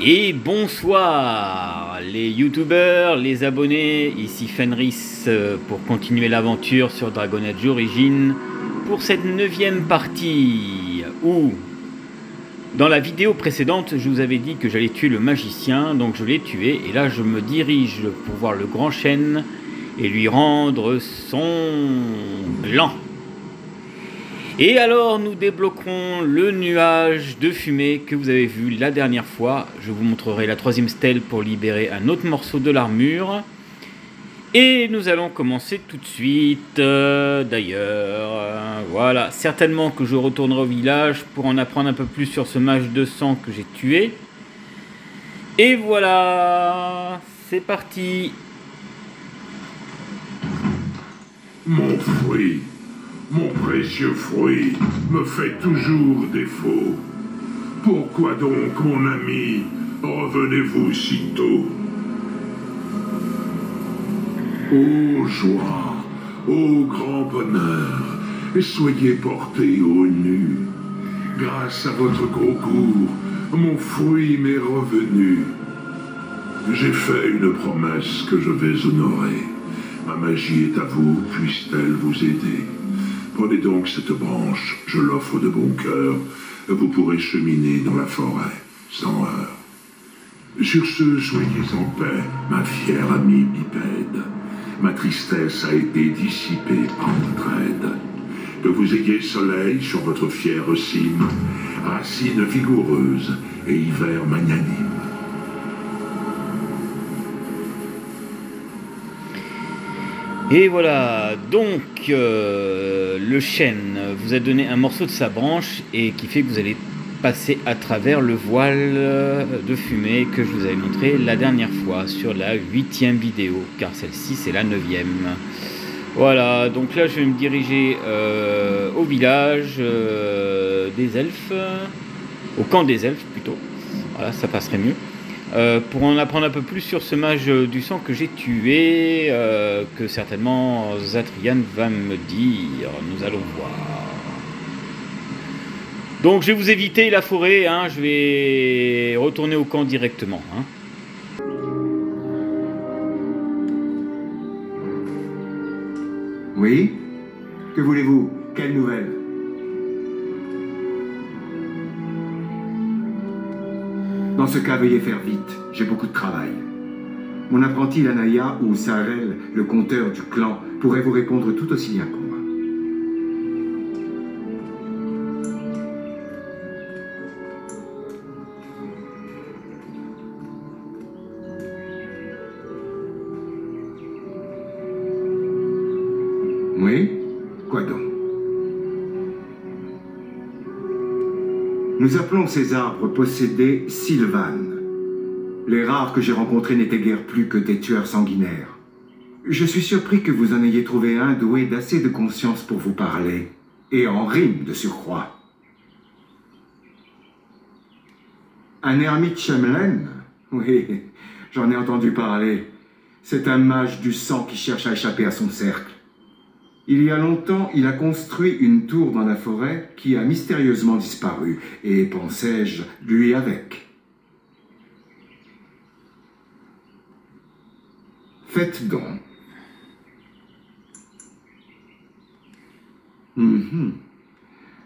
Et bonsoir les youtubeurs, les abonnés, ici Fenris pour continuer l'aventure sur Dragon Age Origins pour cette 9e partie où dans la vidéo précédente je vous avais dit que j'allais tuer le magicien, donc je l'ai tué et là je me dirige pour voir le grand chêne et lui rendre son blanc. Et alors nous débloquerons le nuage de fumée que vous avez vu la dernière fois. Je vous montrerai la 3e stèle pour libérer un autre morceau de l'armure. Et nous allons commencer tout de suite. D'ailleurs, voilà, certainement que je retournerai au village pour en apprendre un peu plus sur ce mage de sang que j'ai tué. Et voilà, c'est parti. Mon fruit. Mon précieux fruit me fait toujours défaut. Pourquoi donc, mon ami, revenez-vous si tôt? Ô joie, ô grand bonheur, et soyez portés au nu. Grâce à votre concours, mon fruit m'est revenu. J'ai fait une promesse que je vais honorer. Ma magie est à vous, puisse-t-elle vous aider? Prenez donc cette branche, je l'offre de bon cœur. Vous pourrez cheminer dans la forêt, sans heurts. Sur ce, soyez en paix, ma fière amie bipède. Ma tristesse a été dissipée par votre aide. Que vous ayez soleil sur votre fière cime, racines vigoureuses et hiver magnanime. Et voilà, donc le chêne vous a donné un morceau de sa branche et qui fait que vous allez passer à travers le voile de fumée que je vous avais montré la dernière fois sur la 8e vidéo, car celle-ci c'est la 9e. Voilà, donc là je vais me diriger au village des elfes, au camp des elfes plutôt, voilà, ça passerait mieux. Pour en apprendre un peu plus sur ce mage du sang que j'ai tué, que certainement Zatrian va me dire. Nous allons voir. Donc je vais vous éviter la forêt, hein, je vais retourner au camp directement. Hein. Oui? Que voulez-vous? Quelle nouvelle? Dans ce cas, veuillez faire vite, j'ai beaucoup de travail. Mon apprenti Lanaya ou Sarel, le compteur du clan, pourrait vous répondre tout aussi bien que moi. Oui? Quoi donc? Nous appelons ces arbres possédés Sylvan. Les rares que j'ai rencontrés n'étaient guère plus que des tueurs sanguinaires. Je suis surpris que vous en ayez trouvé un doué d'assez de conscience pour vous parler, et en rime de surcroît. Un ermite Shemlen? Oui, j'en ai entendu parler. C'est un mage du sang qui cherche à échapper à son cercle. Il y a longtemps, il a construit une tour dans la forêt qui a mystérieusement disparu, et, pensais-je, lui avec. Faites donc.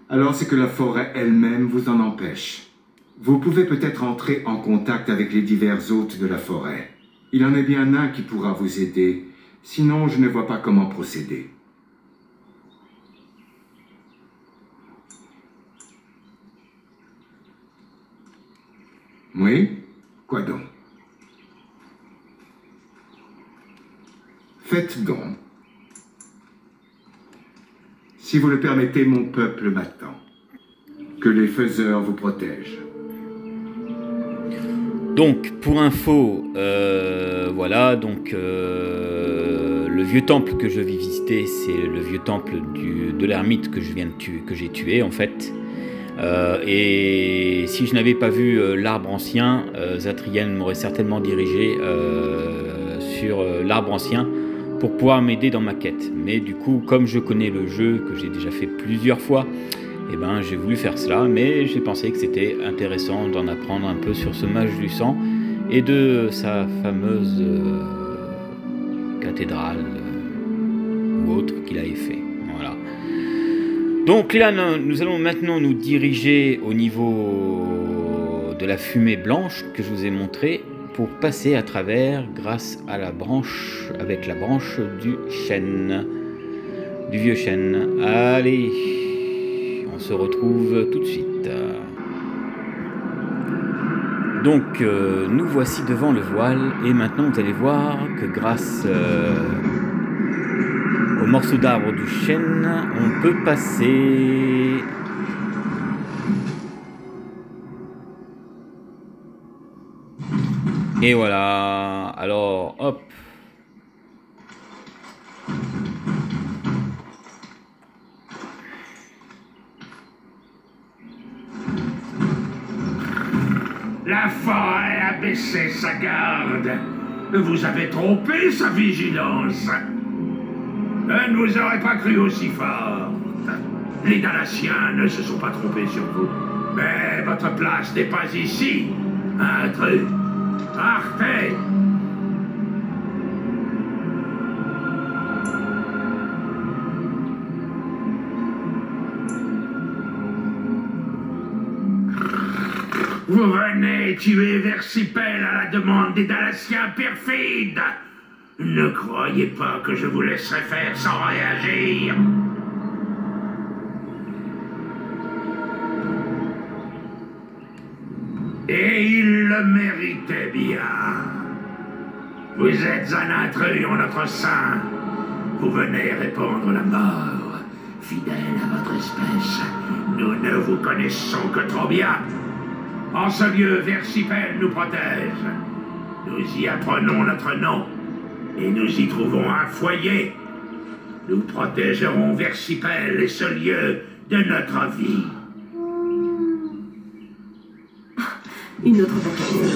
Alors c'est que la forêt elle-même vous en empêche. Vous pouvez peut-être entrer en contact avec les divers hôtes de la forêt. Il en est bien un qui pourra vous aider, sinon je ne vois pas comment procéder. Oui? Quoi donc? Faites donc. Si vous le permettez, mon peuple m'attend. Que les faiseurs vous protègent. Donc, pour info, voilà, donc le vieux temple que je vais visiter, c'est le vieux temple de l'ermite que je viens de tuer, que j'ai tué en fait. Et si je n'avais pas vu l'arbre ancien, Zatrian m'aurait certainement dirigé sur l'arbre ancien pour pouvoir m'aider dans ma quête. Mais du coup, comme je connais le jeu, que j'ai déjà fait plusieurs fois, et ben j'ai voulu faire cela, mais j'ai pensé que c'était intéressant d'en apprendre un peu sur ce mage du sang et de sa fameuse cathédrale ou autre qu'il avait fait. Voilà. Donc là, nous allons maintenant nous diriger au niveau de la fumée blanche que je vous ai montré pour passer à travers grâce à la branche, avec la branche du chêne, du vieux chêne. Allez, on se retrouve tout de suite. Donc nous voici devant le voile et maintenant vous allez voir que grâce au morceau d'arbre du chêne, on peut passer. Et voilà, alors hop. La forêt a baissé sa garde. Vous avez trompé sa vigilance. Elle ne vous aurait pas cru aussi fort. Les Dalatiens ne se sont pas trompés sur vous. Mais votre place n'est pas ici. Intrus. Partez. Vous venez tuer Versipel à la demande des Dalatiens perfides. Ne croyez pas que je vous laisserai faire sans réagir. Et il le méritait bien. Vous êtes un intrus en notre sein. Vous venez répandre la mort. Fidèle à votre espèce, nous ne vous connaissons que trop bien. En ce lieu, Versipel nous protège. Nous y apprenons notre nom. Et nous y trouvons un foyer. Nous protégerons Versipel et ce lieu de notre vie. Une autre bataille.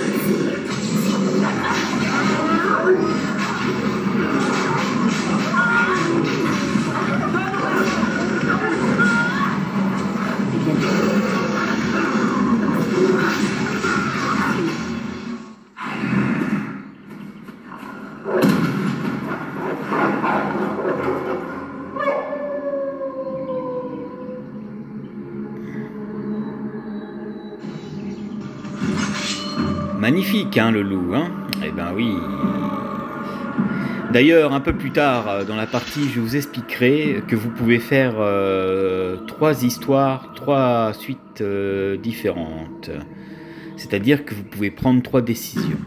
Magnifique, hein, le loup, hein? Eh ben oui. D'ailleurs, un peu plus tard dans la partie, je vous expliquerai que vous pouvez faire 3 histoires, 3 suites différentes. C'est-à-dire que vous pouvez prendre 3 décisions.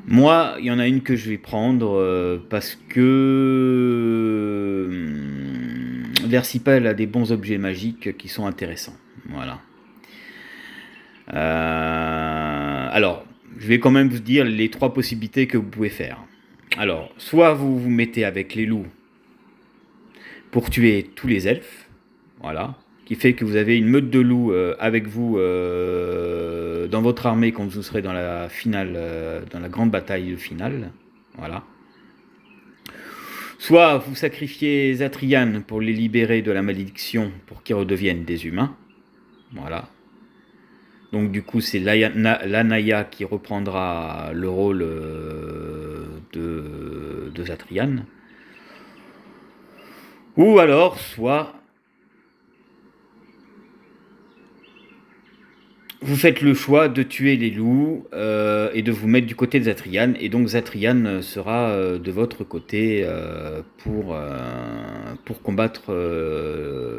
Moi, il y en a une que je vais prendre parce que Versipel a des bons objets magiques qui sont intéressants. Voilà. Alors, je vais quand même vous dire les 3 possibilités que vous pouvez faire. Alors, soit vous vous mettez avec les loups pour tuer tous les elfes, voilà, qui fait que vous avez une meute de loups avec vous dans votre armée quand vous serez dans la finale, dans la grande bataille finale, voilà. Soit vous sacrifiez Zatrian pour les libérer de la malédiction pour qu'ils redeviennent des humains, voilà. Donc du coup c'est l'Anaya qui reprendra le rôle de Zatrian. Ou alors soit vous faites le choix de tuer les loups et de vous mettre du côté de Zatrian. Et donc Zatrian sera de votre côté pour combattre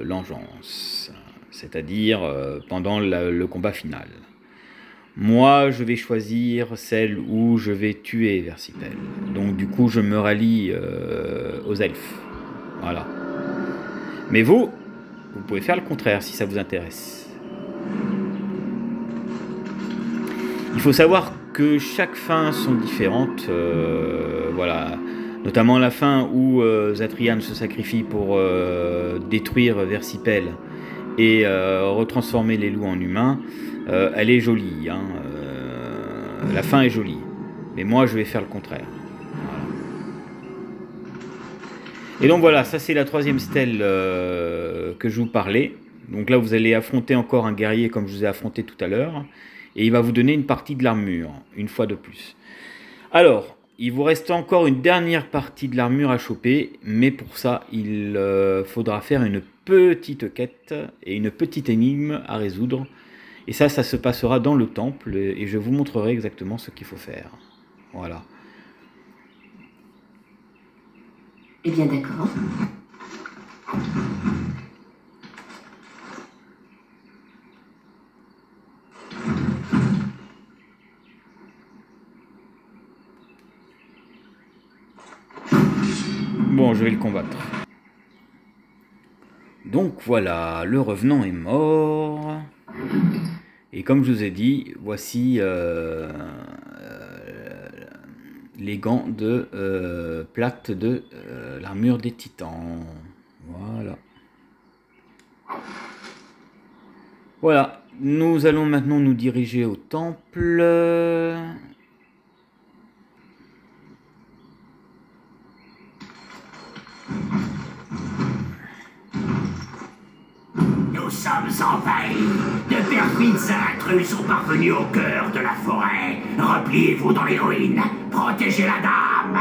l'engeance. C'est-à-dire pendant le combat final. Moi, je vais choisir celle où je vais tuer Versipel. Donc du coup, je me rallie aux elfes. Voilà. Mais vous pouvez faire le contraire si ça vous intéresse. Il faut savoir que chaque fin sont différentes. Voilà. Notamment la fin où Zatrian se sacrifie pour détruire Versipel et retransformer les loups en humains, elle est jolie, hein, la fin est jolie, mais moi je vais faire le contraire. Et donc voilà, ça c'est la troisième stèle que je vous parlais. Donc là vous allez affronter encore un guerrier comme je vous ai affronté tout à l'heure. Et il va vous donner une partie de l'armure, une fois de plus. Alors, il vous reste encore une dernière partie de l'armure à choper. Mais pour ça, il faudra faire une petite quête et une petite énigme à résoudre. Et ça se passera dans le temple. Et je vous montrerai exactement ce qu'il faut faire. Voilà. Eh bien, d'accord. Bon, je vais le combattre. Donc voilà, le revenant est mort. Et comme je vous ai dit, voici les gants de plate de l'armure des titans. Voilà. Voilà, nous allons maintenant nous diriger au temple. Nous sommes envahis. De perfides intrus sont parvenus au cœur de la forêt. Repliez-vous dans les ruines. Protégez la dame.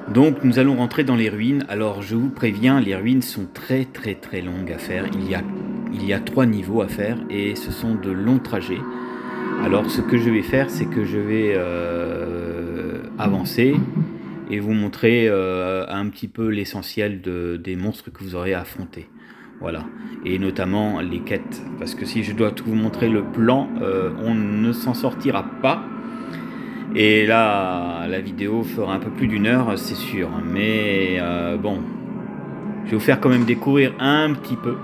Donc nous allons rentrer dans les ruines. Alors je vous préviens, les ruines sont très longues à faire. Il y a 3 niveaux à faire et ce sont de longs trajets. Alors ce que je vais faire, c'est que je vais avancer et vous montrer un petit peu l'essentiel des monstres que vous aurez à affronter. Voilà, et notamment les quêtes, parce que si je dois tout vous montrer le plan, on ne s'en sortira pas. Et là, la vidéo fera un peu plus d'1 heure, c'est sûr. Mais bon, je vais vous faire quand même découvrir un petit peu.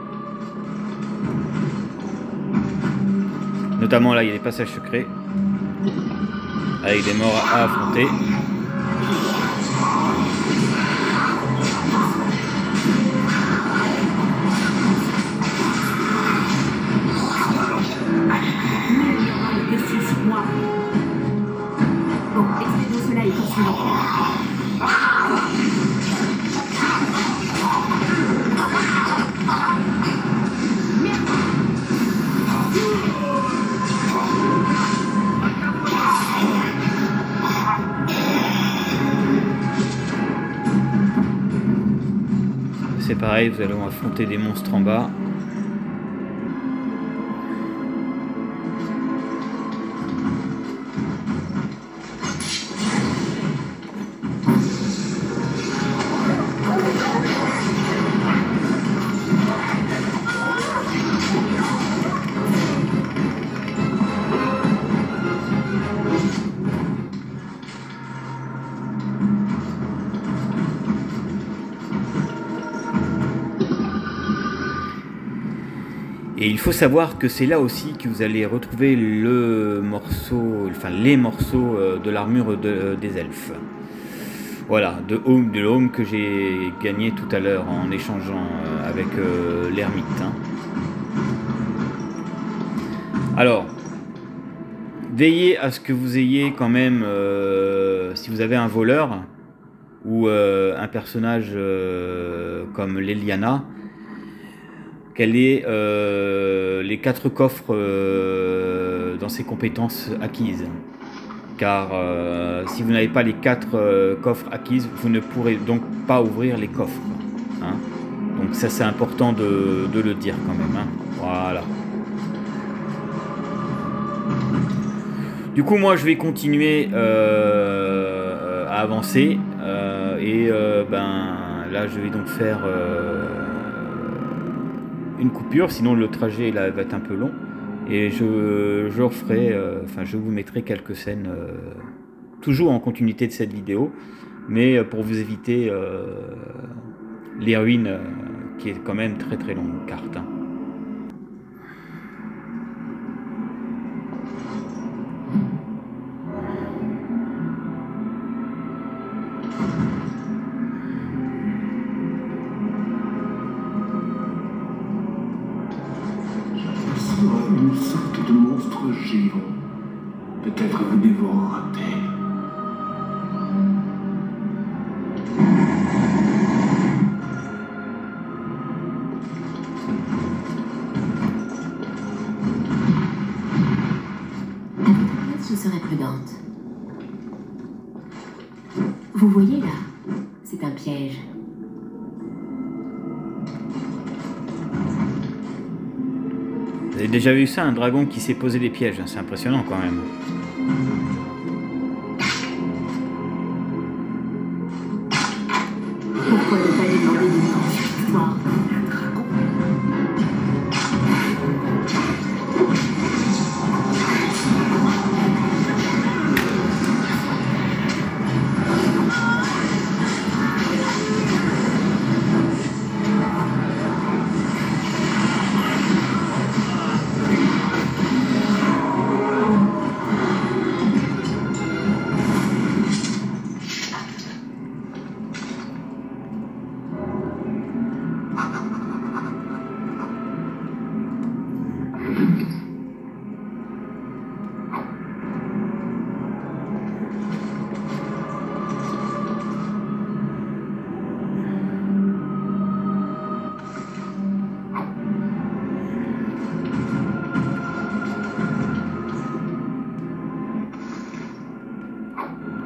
Notamment là, il y a des passages secrets. Avec des morts à affronter. Bon, expédions cela et poursuivons. C'est pareil, vous allez affronter des monstres en bas. Et il faut savoir que c'est là aussi que vous allez retrouver le morceau, enfin les morceaux de l'armure des elfes. Voilà, de Home que j'ai gagné tout à l'heure en échangeant avec l'ermite. Hein. Alors, veillez à ce que vous ayez quand même, si vous avez un voleur ou un personnage comme l'Eliana, qu'elle ait les 4 coffres dans ses compétences acquises. Car si vous n'avez pas les 4 coffres acquises, vous ne pourrez donc pas ouvrir les coffres. Hein. Donc ça c'est important de le dire quand même. Hein. Voilà. Du coup moi je vais continuer à avancer. Ben là je vais donc faire... une coupure, sinon le trajet là va être un peu long et je referai, enfin je vous mettrai quelques scènes toujours en continuité de cette vidéo, mais pour vous éviter les ruines qui est quand même très longue carte. Hein. Peut-être vous dévorera-t-elle. À votre place, je serais prudente. Vous voyez là, c'est un piège. Vous avez déjà vu ça, un dragon qui s'est posé des pièges, c'est impressionnant quand même. Pourquoi ne pas lui demander d'une grande histoire?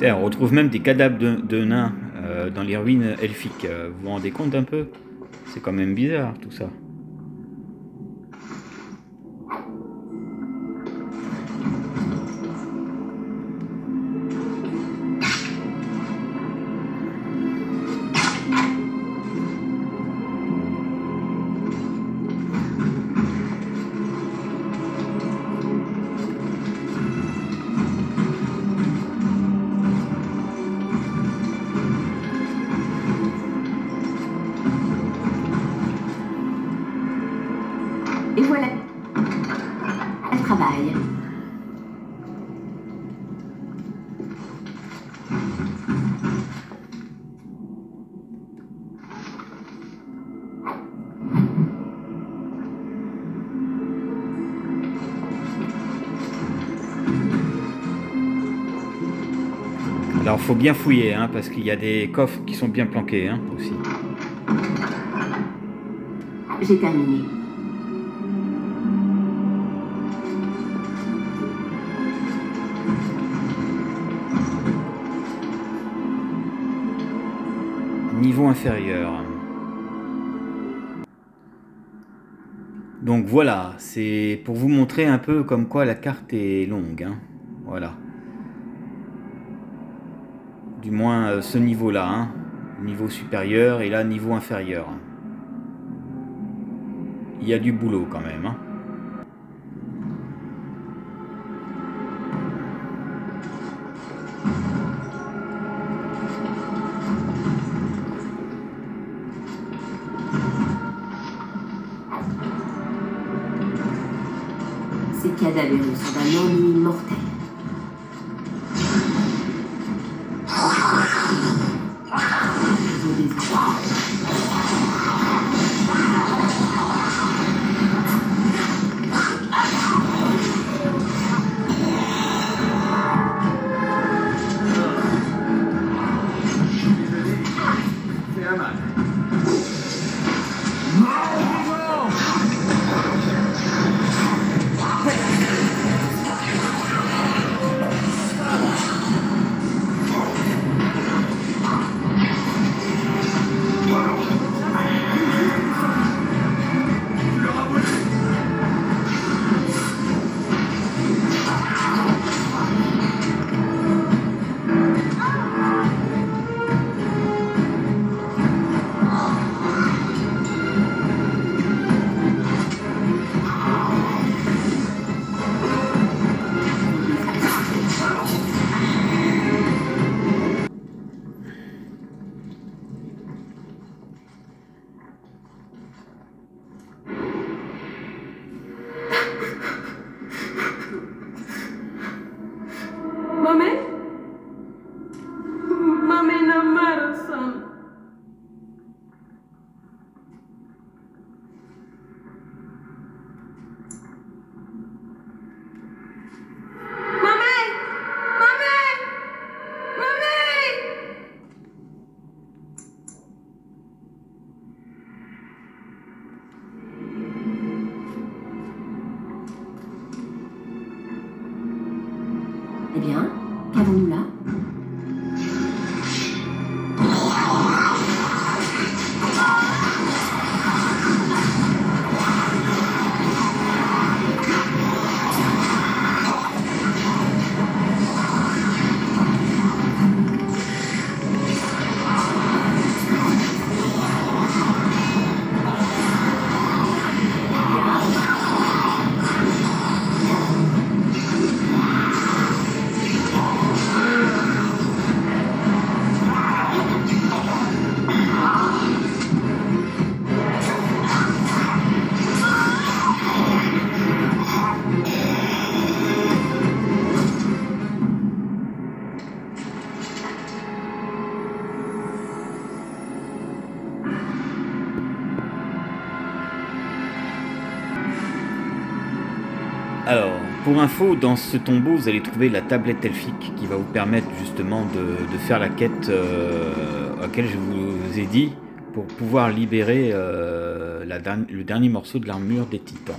On retrouve même des cadavres de nains dans les ruines elfiques. Vous vous rendez compte un peu? C'est quand même bizarre tout ça. Et voilà. Elle travaille. Alors faut bien fouiller, hein, parce qu'il y a des coffres qui sont bien planqués hein, aussi. J'ai terminé. Niveau inférieur. Donc voilà, c'est pour vous montrer un peu comme quoi la carte est longue. Hein. Voilà. Du moins ce niveau-là. Hein. Niveau supérieur et là niveau inférieur. Il y a du boulot quand même. Hein. Ces cadavéreux sont d'un ennui mortel. Vos désirs. C'est un mal. Eh bien, qu'avons-nous là? Alors, pour info, dans ce tombeau, vous allez trouver la tablette elfique qui va vous permettre justement de faire la quête à laquelle je vous ai dit pour pouvoir libérer le dernier morceau de l'armure des titans.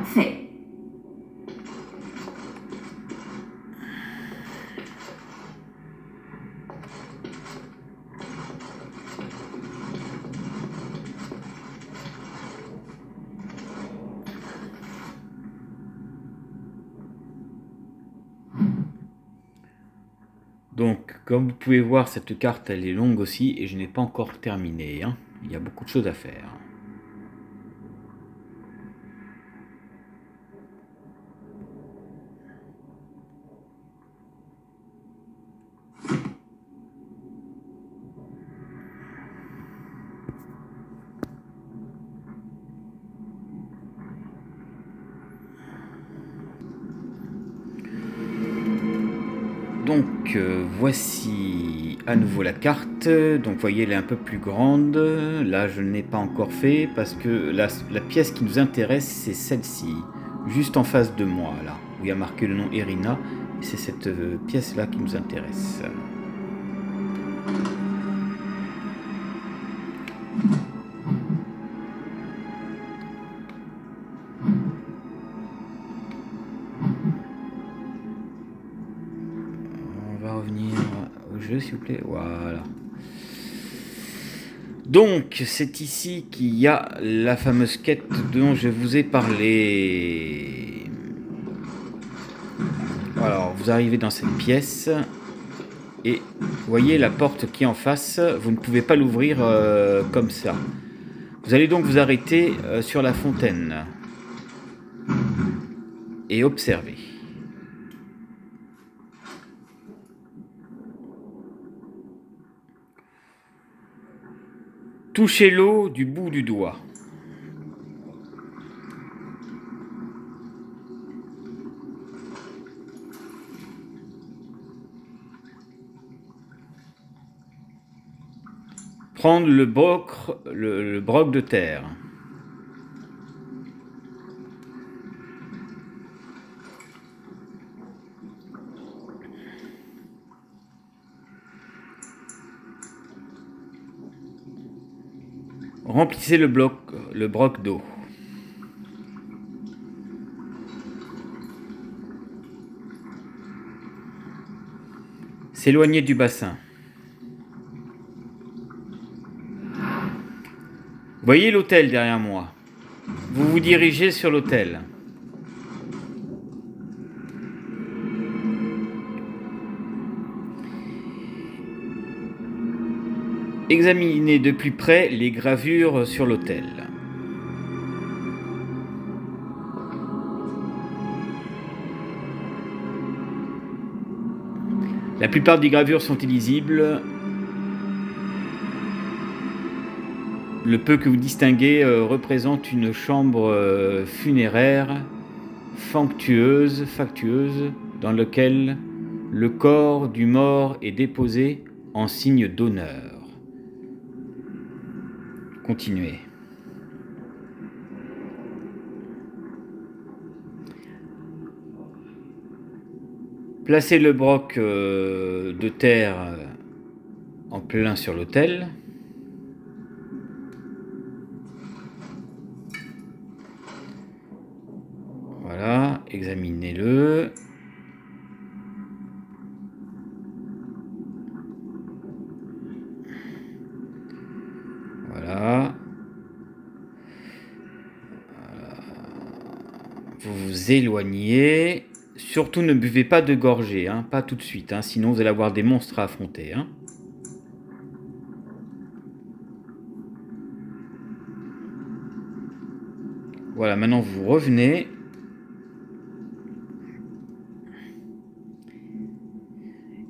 Fait. Donc, comme vous pouvez voir, cette carte, elle est longue aussi, et je n'ai pas encore terminé, hein. Il y a beaucoup de choses à faire. Donc voici à nouveau la carte. Donc vous voyez, elle est un peu plus grande. Là je ne l'ai pas encore fait parce que la pièce qui nous intéresse, c'est celle-ci, juste en face de moi, là où il y a marqué le nom Irina. C'est cette pièce là qui nous intéresse. S'il vous plaît, voilà. Donc c'est ici qu'il y a la fameuse quête dont je vous ai parlé. Alors vous arrivez dans cette pièce et vous voyez la porte qui est en face, vous ne pouvez pas l'ouvrir comme ça. Vous allez donc vous arrêter sur la fontaine et observer. Touchez l'eau du bout du doigt. Prendre le broc de terre. Remplissez le broc d'eau. S'éloigner du bassin. Voyez l'autel derrière moi. Vous vous dirigez sur l'autel. Examinez de plus près les gravures sur l'autel. La plupart des gravures sont illisibles. Le peu que vous distinguez représente une chambre funéraire factueuse dans laquelle le corps du mort est déposé en signe d'honneur. Continuez. Placez le broc de terre en plein sur l'autel. Voilà, examinez-le. Voilà. Vous vous éloignez. Surtout ne buvez pas de gorgée, hein, pas tout de suite, hein, sinon vous allez avoir des monstres à affronter. Hein. Voilà, maintenant vous revenez.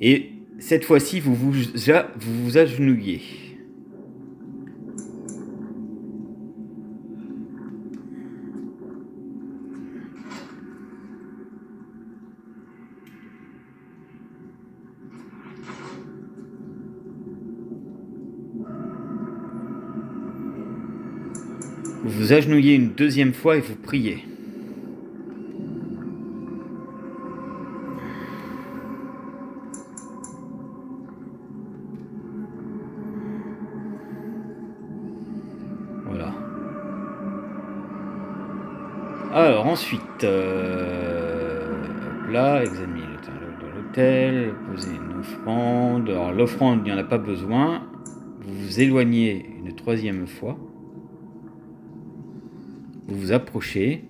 Et cette fois-ci, vous vous agenouillez. Vous vous agenouillez une deuxième fois et vous priez. Voilà. Alors ensuite, là, examinez l'autel, posez une offrande. Alors l'offrande, il n'y en a pas besoin. Vous vous éloignez une troisième fois. Vous vous approchez.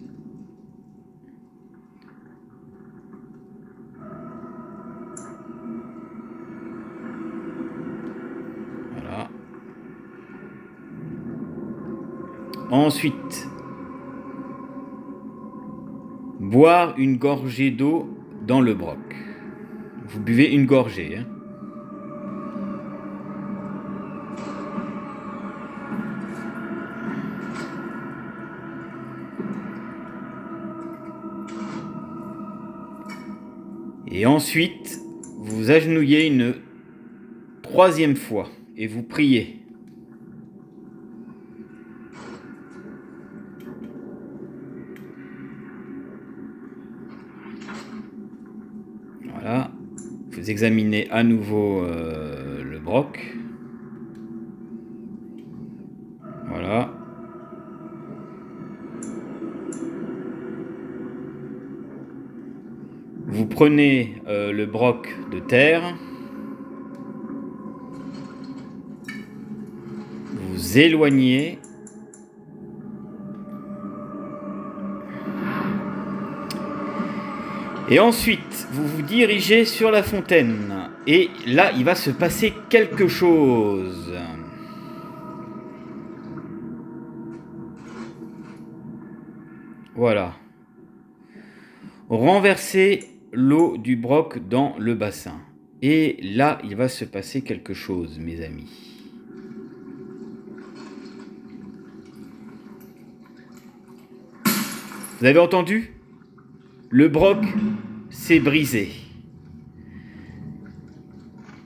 Voilà. Ensuite, boire une gorgée d'eau dans le broc. Vous buvez une gorgée. Hein. Et ensuite, vous vous agenouillez une troisième fois et vous priez. Voilà. Vous examinez à nouveau le broc. Voilà. Vous prenez le broc de terre, vous éloignez, et ensuite vous vous dirigez sur la fontaine, et là il va se passer quelque chose. Voilà. Renversez l'eau du broc dans le bassin. Et là, il va se passer quelque chose, mes amis. Vous avez entendu? Le broc s'est brisé.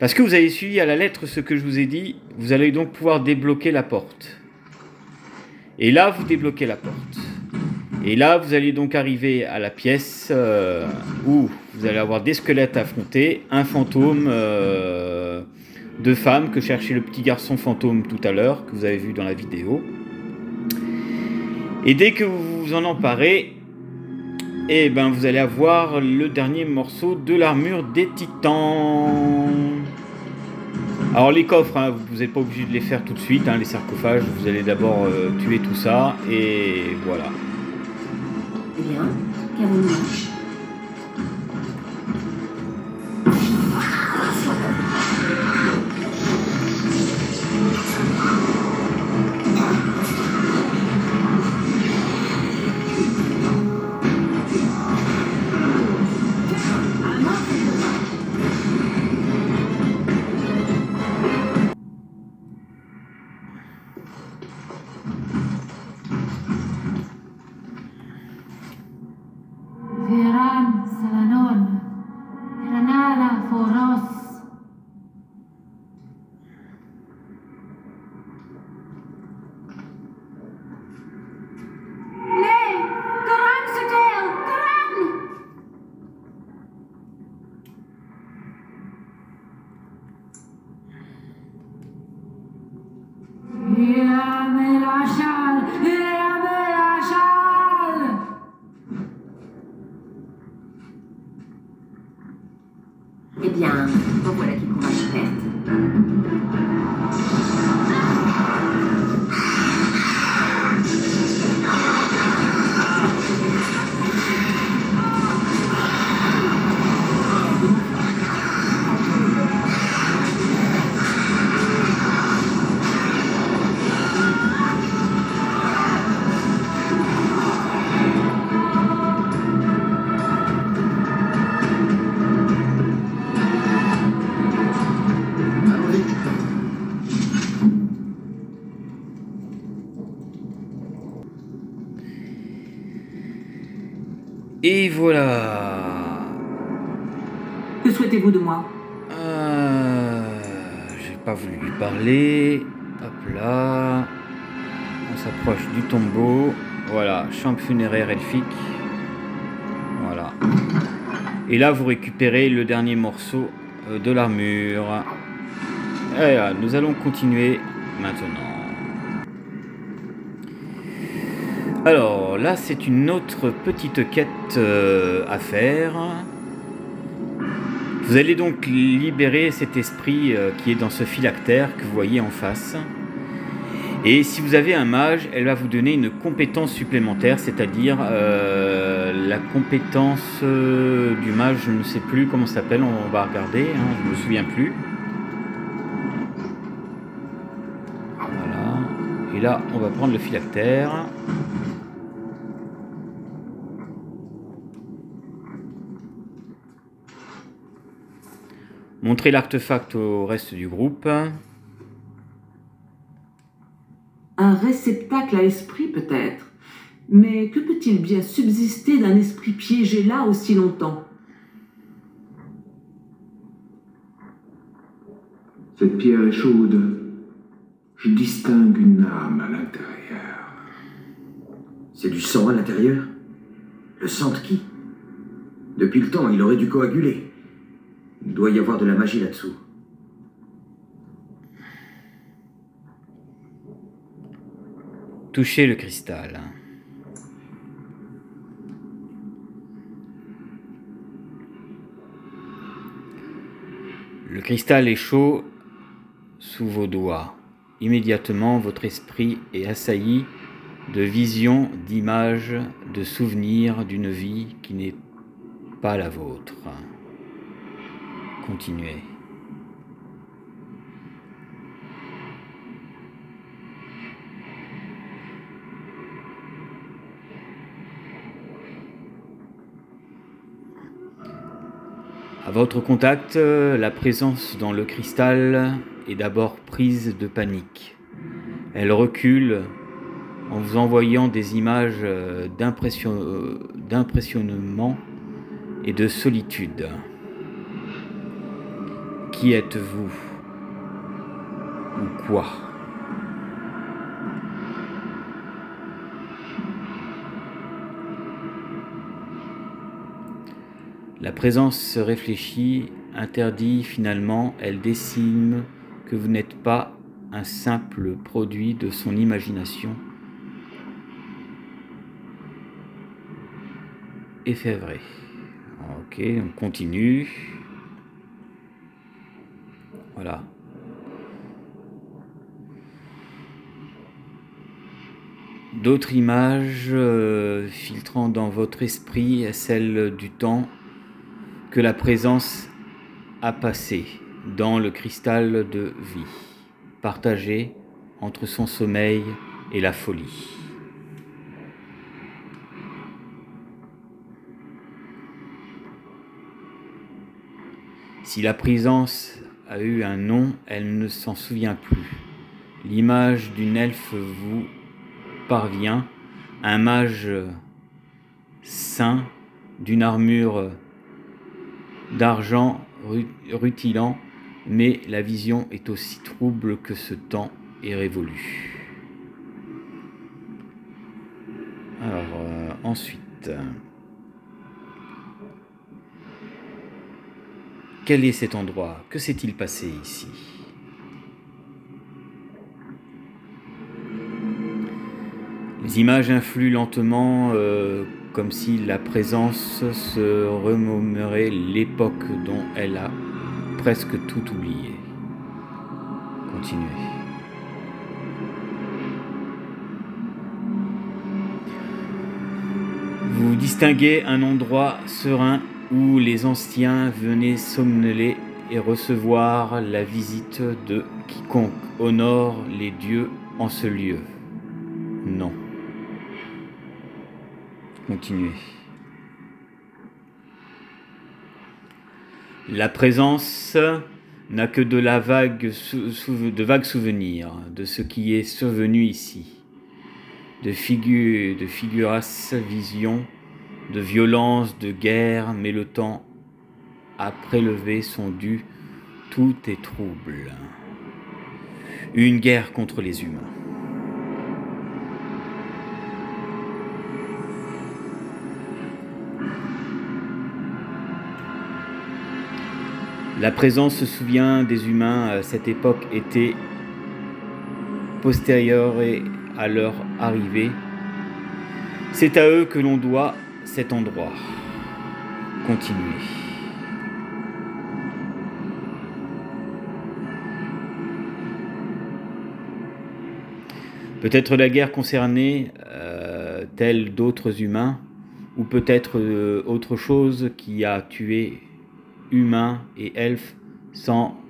Parce que vous avez suivi à la lettre ce que je vous ai dit, vous allez donc pouvoir débloquer la porte. Et là, vous débloquez la porte. Et là, vous allez donc arriver à la pièce où vous allez avoir des squelettes à affronter, un fantôme de femme que cherchait le petit garçon fantôme tout à l'heure, que vous avez vu dans la vidéo. Et dès que vous vous en emparez, eh ben, vous allez avoir le dernier morceau de l'armure des titans. Alors les coffres, hein, vous n'êtes pas obligé de les faire tout de suite, hein, les sarcophages, vous allez d'abord tuer tout ça, et voilà. Eh bien, qu'avons-nous là? Viran Salanon, Ranala Foros. Eh bien, voilà qui courage perte. Et voilà. Que souhaitez-vous de moi? J'ai pas voulu lui parler. Hop là. On s'approche du tombeau. Voilà, champ funéraire elfique. Voilà. Et là, vous récupérez le dernier morceau de l'armure. Et là, nous allons continuer maintenant. Alors là, c'est une autre petite quête à faire. Vous allez donc libérer cet esprit qui est dans ce phylactère que vous voyez en face. Et si vous avez un mage, elle va vous donner une compétence supplémentaire, c'est-à-dire la compétence du mage, je ne sais plus comment ça s'appelle, on va regarder, hein, je ne me souviens plus. Voilà. Et là, on va prendre le phylactère. Montrez l'artefact au reste du groupe. Un réceptacle à esprit peut-être. Mais que peut-il bien subsister d'un esprit piégé là aussi longtemps? Cette pierre est chaude. Je distingue une âme à l'intérieur. C'est du sang à l'intérieur? Le sang de qui? Depuis le temps, il aurait dû coaguler. Il doit y avoir de la magie là-dessous. Touchez le cristal. Le cristal est chaud sous vos doigts. Immédiatement, votre esprit est assailli de visions, d'images, de souvenirs d'une vie qui n'est pas la vôtre. Continuez. À votre contact, la présence dans le cristal est d'abord prise de panique. Elle recule en vous envoyant des images d'impressionnement et de solitude. Qui êtes-vous? Ou quoi? La présence se réfléchit, interdit finalement, elle décime que vous n'êtes pas un simple produit de son imagination effévrée. Ok, on continue. Voilà. D'autres images filtrant dans votre esprit, celle du temps que la présence a passé dans le cristal de vie, partagé entre son sommeil et la folie. Si la présence a eu un nom, elle ne s'en souvient plus. L'image d'une elfe vous parvient, un mage saint d'une armure d'argent rutilant, mais la vision est aussi trouble que ce temps est révolu. Alors, ensuite, quel est cet endroit? Que s'est-il passé ici? Les images influent lentement, comme si la présence se remémorait l'époque dont elle a presque tout oublié. Continuez. Vous distinguez un endroit serein où les anciens venaient somnoler et recevoir la visite de quiconque honore les dieux en ce lieu. Non. Continuez. La présence n'a que de vagues souvenirs de ce qui est survenu ici. De figuras visions, de violence, de guerre, mais le temps à prélever son dû, tout est trouble. Une guerre contre les humains. La présence se souvient des humains à cette époque était postérieure à leur arrivée. C'est à eux que l'on doit cet endroit. Continuez. Peut-être la guerre concernée, telle d'autres humains, ou peut-être autre chose qui a tué humains et elfes sans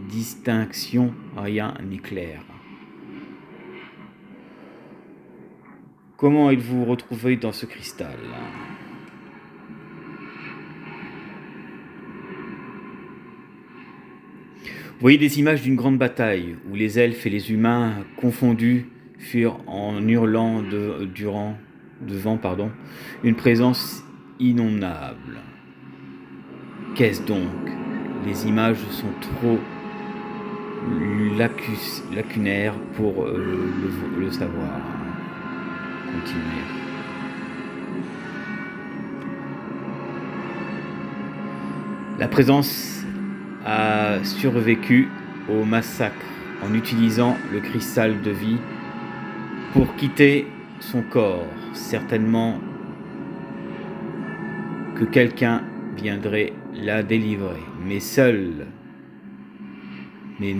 distinction, rien n'est clair. Comment êtes-vous retrouvé dans ce cristal? Vous voyez des images d'une grande bataille où les elfes et les humains confondus furent en hurlant devant une présence innommable. Qu'est-ce donc? Les images sont trop lacunaires pour le savoir. Continuez. La présence a survécu au massacre en utilisant le cristal de vie pour quitter son corps. Certainement que quelqu'un viendrait la délivrer, mais seul, mais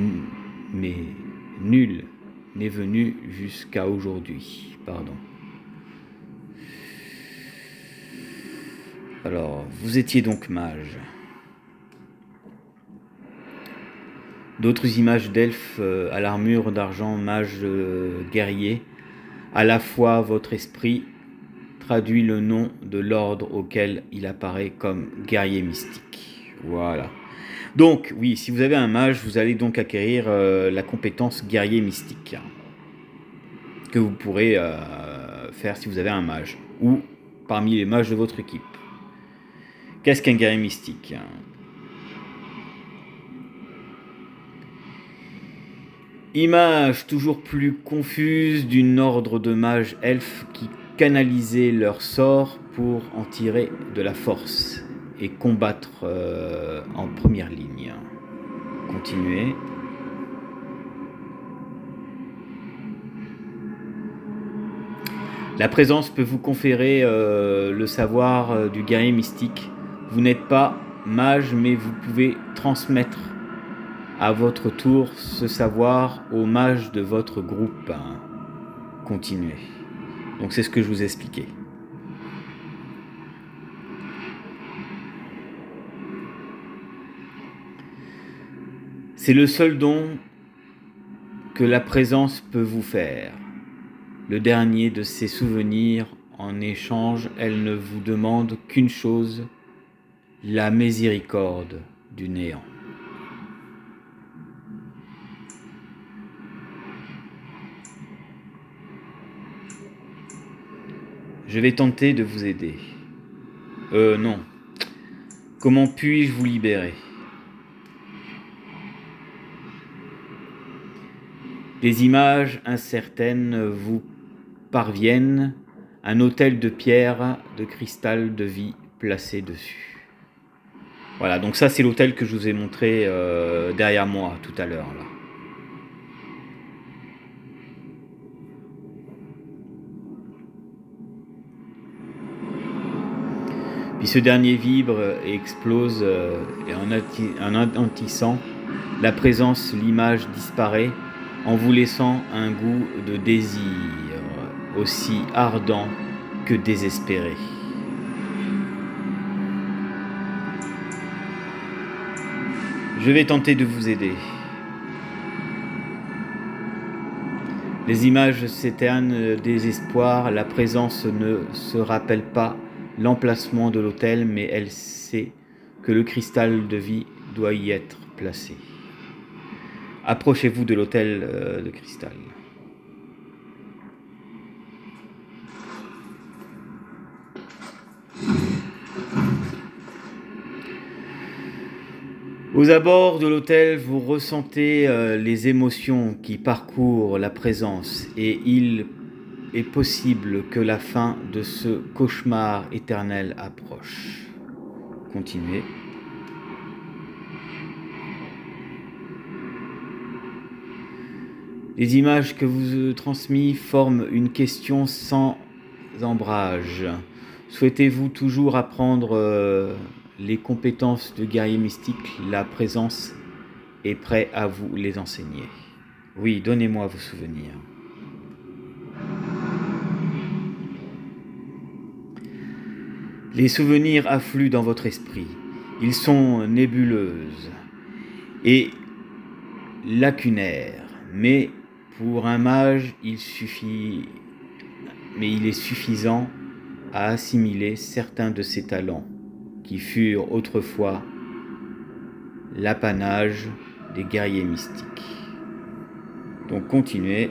nul n'est venu jusqu'à aujourd'hui. Pardon. Alors, vous étiez donc mage. D'autres images d'elfes à l'armure d'argent, mage guerrier. À la fois, votre esprit traduit le nom de l'ordre auquel il apparaît comme guerrier mystique. Voilà. Donc, oui, si vous avez un mage, vous allez donc acquérir la compétence guerrier mystique que vous pourrez faire si vous avez un mage ou parmi les mages de votre équipe. Qu'est-ce qu'un guerrier mystique? Image toujours plus confuse d'une ordre de mages elfes qui canalisaient leur sort pour en tirer de la force et combattre en première ligne. Continuez. La présence peut vous conférer le savoir du guerrier mystique. Vous n'êtes pas mage, mais vous pouvez transmettre à votre tour ce savoir aux mages de votre groupe. Continuez. Donc c'est ce que je vous ai expliqué. C'est le seul don que la présence peut vous faire. Le dernier de ses souvenirs. En échange, elle ne vous demande qu'une chose, la miséricorde du néant. Je vais tenter de vous aider. Non. Comment puis-je vous libérer? Des images incertaines vous parviennent, un autel de pierre, de cristal de vie placé dessus. Voilà, donc ça c'est l'autel que je vous ai montré derrière moi tout à l'heure. Puis ce dernier vibre et explose, et en atentissant, la présence, l'image disparaît, en vous laissant un goût de désir, aussi ardent que désespéré. Je vais tenter de vous aider. Les images s'éternent, désespoir, la présence ne se rappelle pas l'emplacement de l'autel, mais elle sait que le cristal de vie doit y être placé. Approchez-vous de l'autel de cristal. Aux abords de l'autel, vous ressentez les émotions qui parcourent la présence et il est possible que la fin de ce cauchemar éternel approche. Continuez. Les images que vous transmises forment une question sans ombrage. Souhaitez-vous toujours apprendre les compétences de guerrier mystique? La présence est prête à vous les enseigner. Oui, donnez-moi vos souvenirs. Les souvenirs affluent dans votre esprit. Ils sont nébuleuses et lacunaires, mais pour un mage, il est suffisant à assimiler certains de ses talents qui furent autrefois l'apanage des guerriers mystiques. Donc continuez.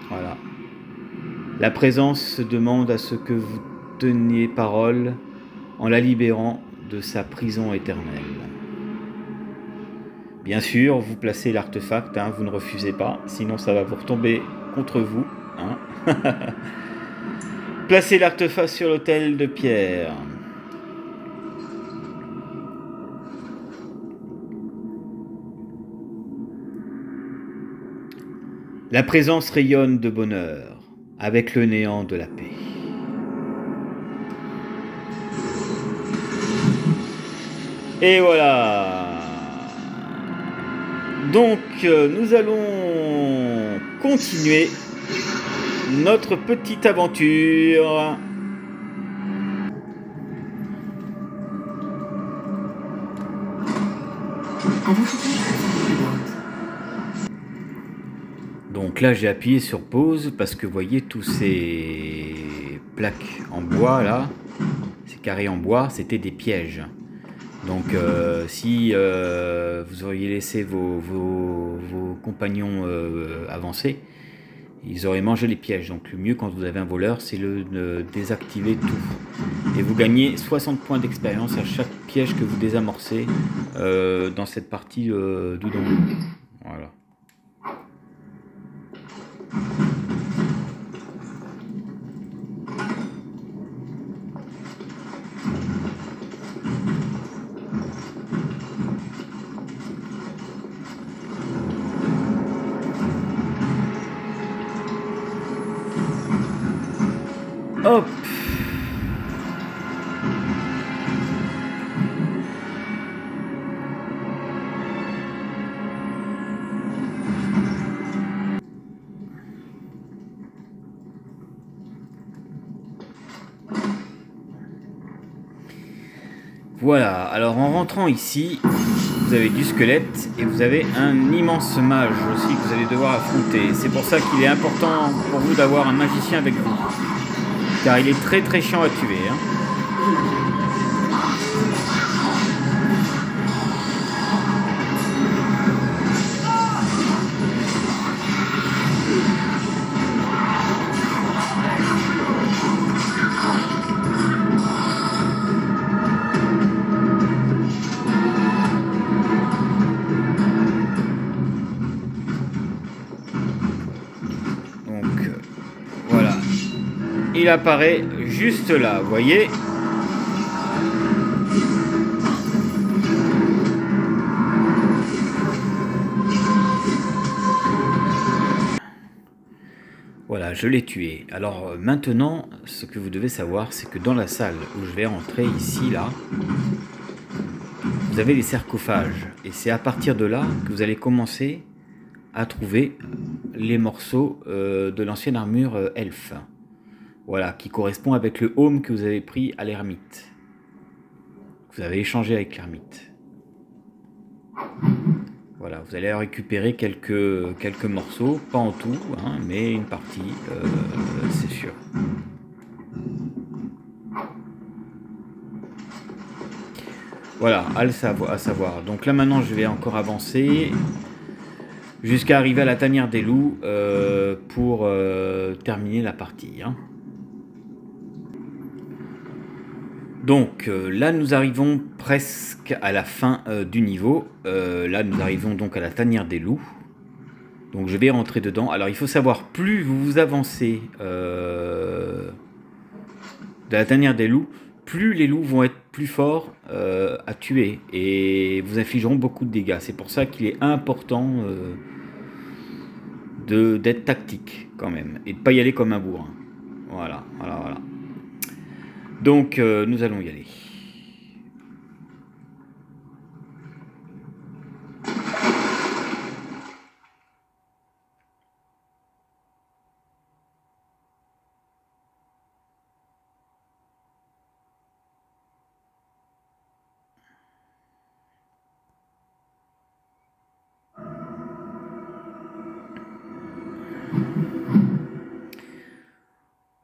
Voilà. La présence demande à ce que vous teniez parole en la libérant de sa prison éternelle. Bien sûr, vous placez l'artefact, hein, vous ne refusez pas, sinon ça va vous retomber contre vous. Hein. Placez l'artefact sur l'autel de pierre. La présence rayonne de bonheur, avec le néant de la paix. Et voilà. Donc, nous allons continuer notre petite aventure. Donc là, j'ai appuyé sur pause parce que vous voyez tous ces plaques en bois là, ces carrés en bois, c'était des pièges. Donc si vous auriez laissé vos compagnons avancer, ils auraient mangé les pièges. Donc le mieux quand vous avez un voleur, c'est de désactiver tout. Et vous gagnez 60 points d'expérience à chaque piège que vous désamorcez dans cette partie du donjon. Voilà. Hop. Voilà, alors en rentrant ici, vous avez du squelette et vous avez un immense mage aussi que vous allez devoir affronter. C'est pour ça qu'il est important pour vous d'avoir un magicien avec vous. Car il est très très chiant à tuer. Hein. Il apparaît juste là, vous voyez. Voilà, Voilà, je l'ai tué. Alors maintenant, ce que vous devez savoir, c'est que dans la salle où je vais rentrer, ici, là, vous avez les sarcophages. Et c'est à partir de là que vous allez commencer à trouver les morceaux de l'ancienne armure elfe. Voilà, qui correspond avec le home que vous avez pris à l'ermite. Vous avez échangé avec l'ermite. Voilà, vous allez récupérer quelques morceaux, pas en tout, hein, mais une partie, c'est sûr. Voilà, à savoir. Donc là maintenant, je vais encore avancer jusqu'à arriver à la tanière des loups pour terminer la partie. Hein. Donc là nous arrivons presque à la fin du niveau, là nous arrivons donc à la tanière des loups, donc je vais rentrer dedans. Alors il faut savoir, plus vous vous avancez de la tanière des loups, plus les loups vont être plus forts à tuer et vous infligeront beaucoup de dégâts. C'est pour ça qu'il est important d'être tactique quand même et de ne pas y aller comme un bourrin. Voilà. Donc, nous allons y aller.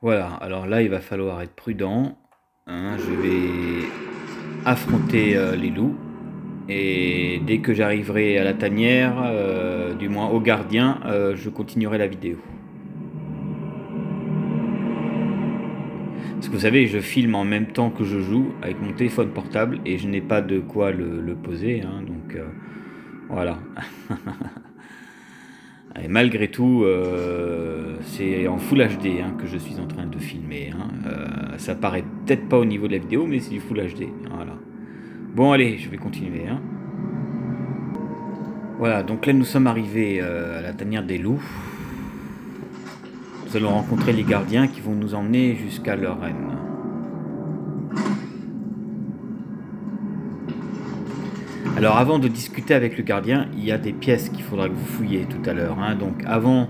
Voilà, alors là, il va falloir être prudent. Hein, je vais affronter les loups et dès que j'arriverai à la tanière, du moins au gardien, je continuerai la vidéo. Parce que vous savez, je filme en même temps que je joue avec mon téléphone portable et je n'ai pas de quoi le poser, hein, donc voilà. Et malgré tout, c'est en Full HD hein, que je suis en train de filmer. Hein. Ça paraît peut-être pas au niveau de la vidéo, mais c'est du Full HD. Voilà. Bon, allez, je vais continuer. Hein. Voilà, donc là, nous sommes arrivés à la tanière des loups. Nous allons rencontrer les gardiens qui vont nous emmener jusqu'à leur reine. Alors avant de discuter avec le gardien, il y a des pièces qu'il faudra que vous fouillez tout à l'heure. Hein. Donc avant